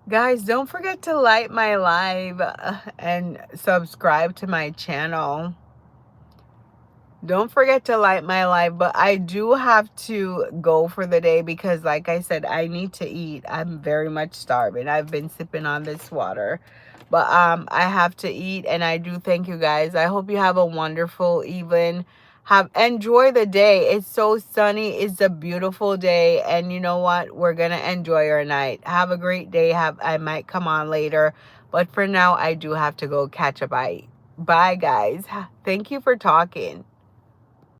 Guys, don't forget to like my live and subscribe to my channel. Don't forget to like my live, but I do have to go for the day because like I said, I need to eat. I'm very much starving. I've been sipping on this water, but I have to eat, and I do thank you guys. I hope you have a wonderful evening. Enjoy the day. It's so sunny. It's a beautiful day, and you know what? We're going to enjoy our night. Have a great day. I might come on later, but for now I do have to go catch a bite. Bye guys. Thank you for talking.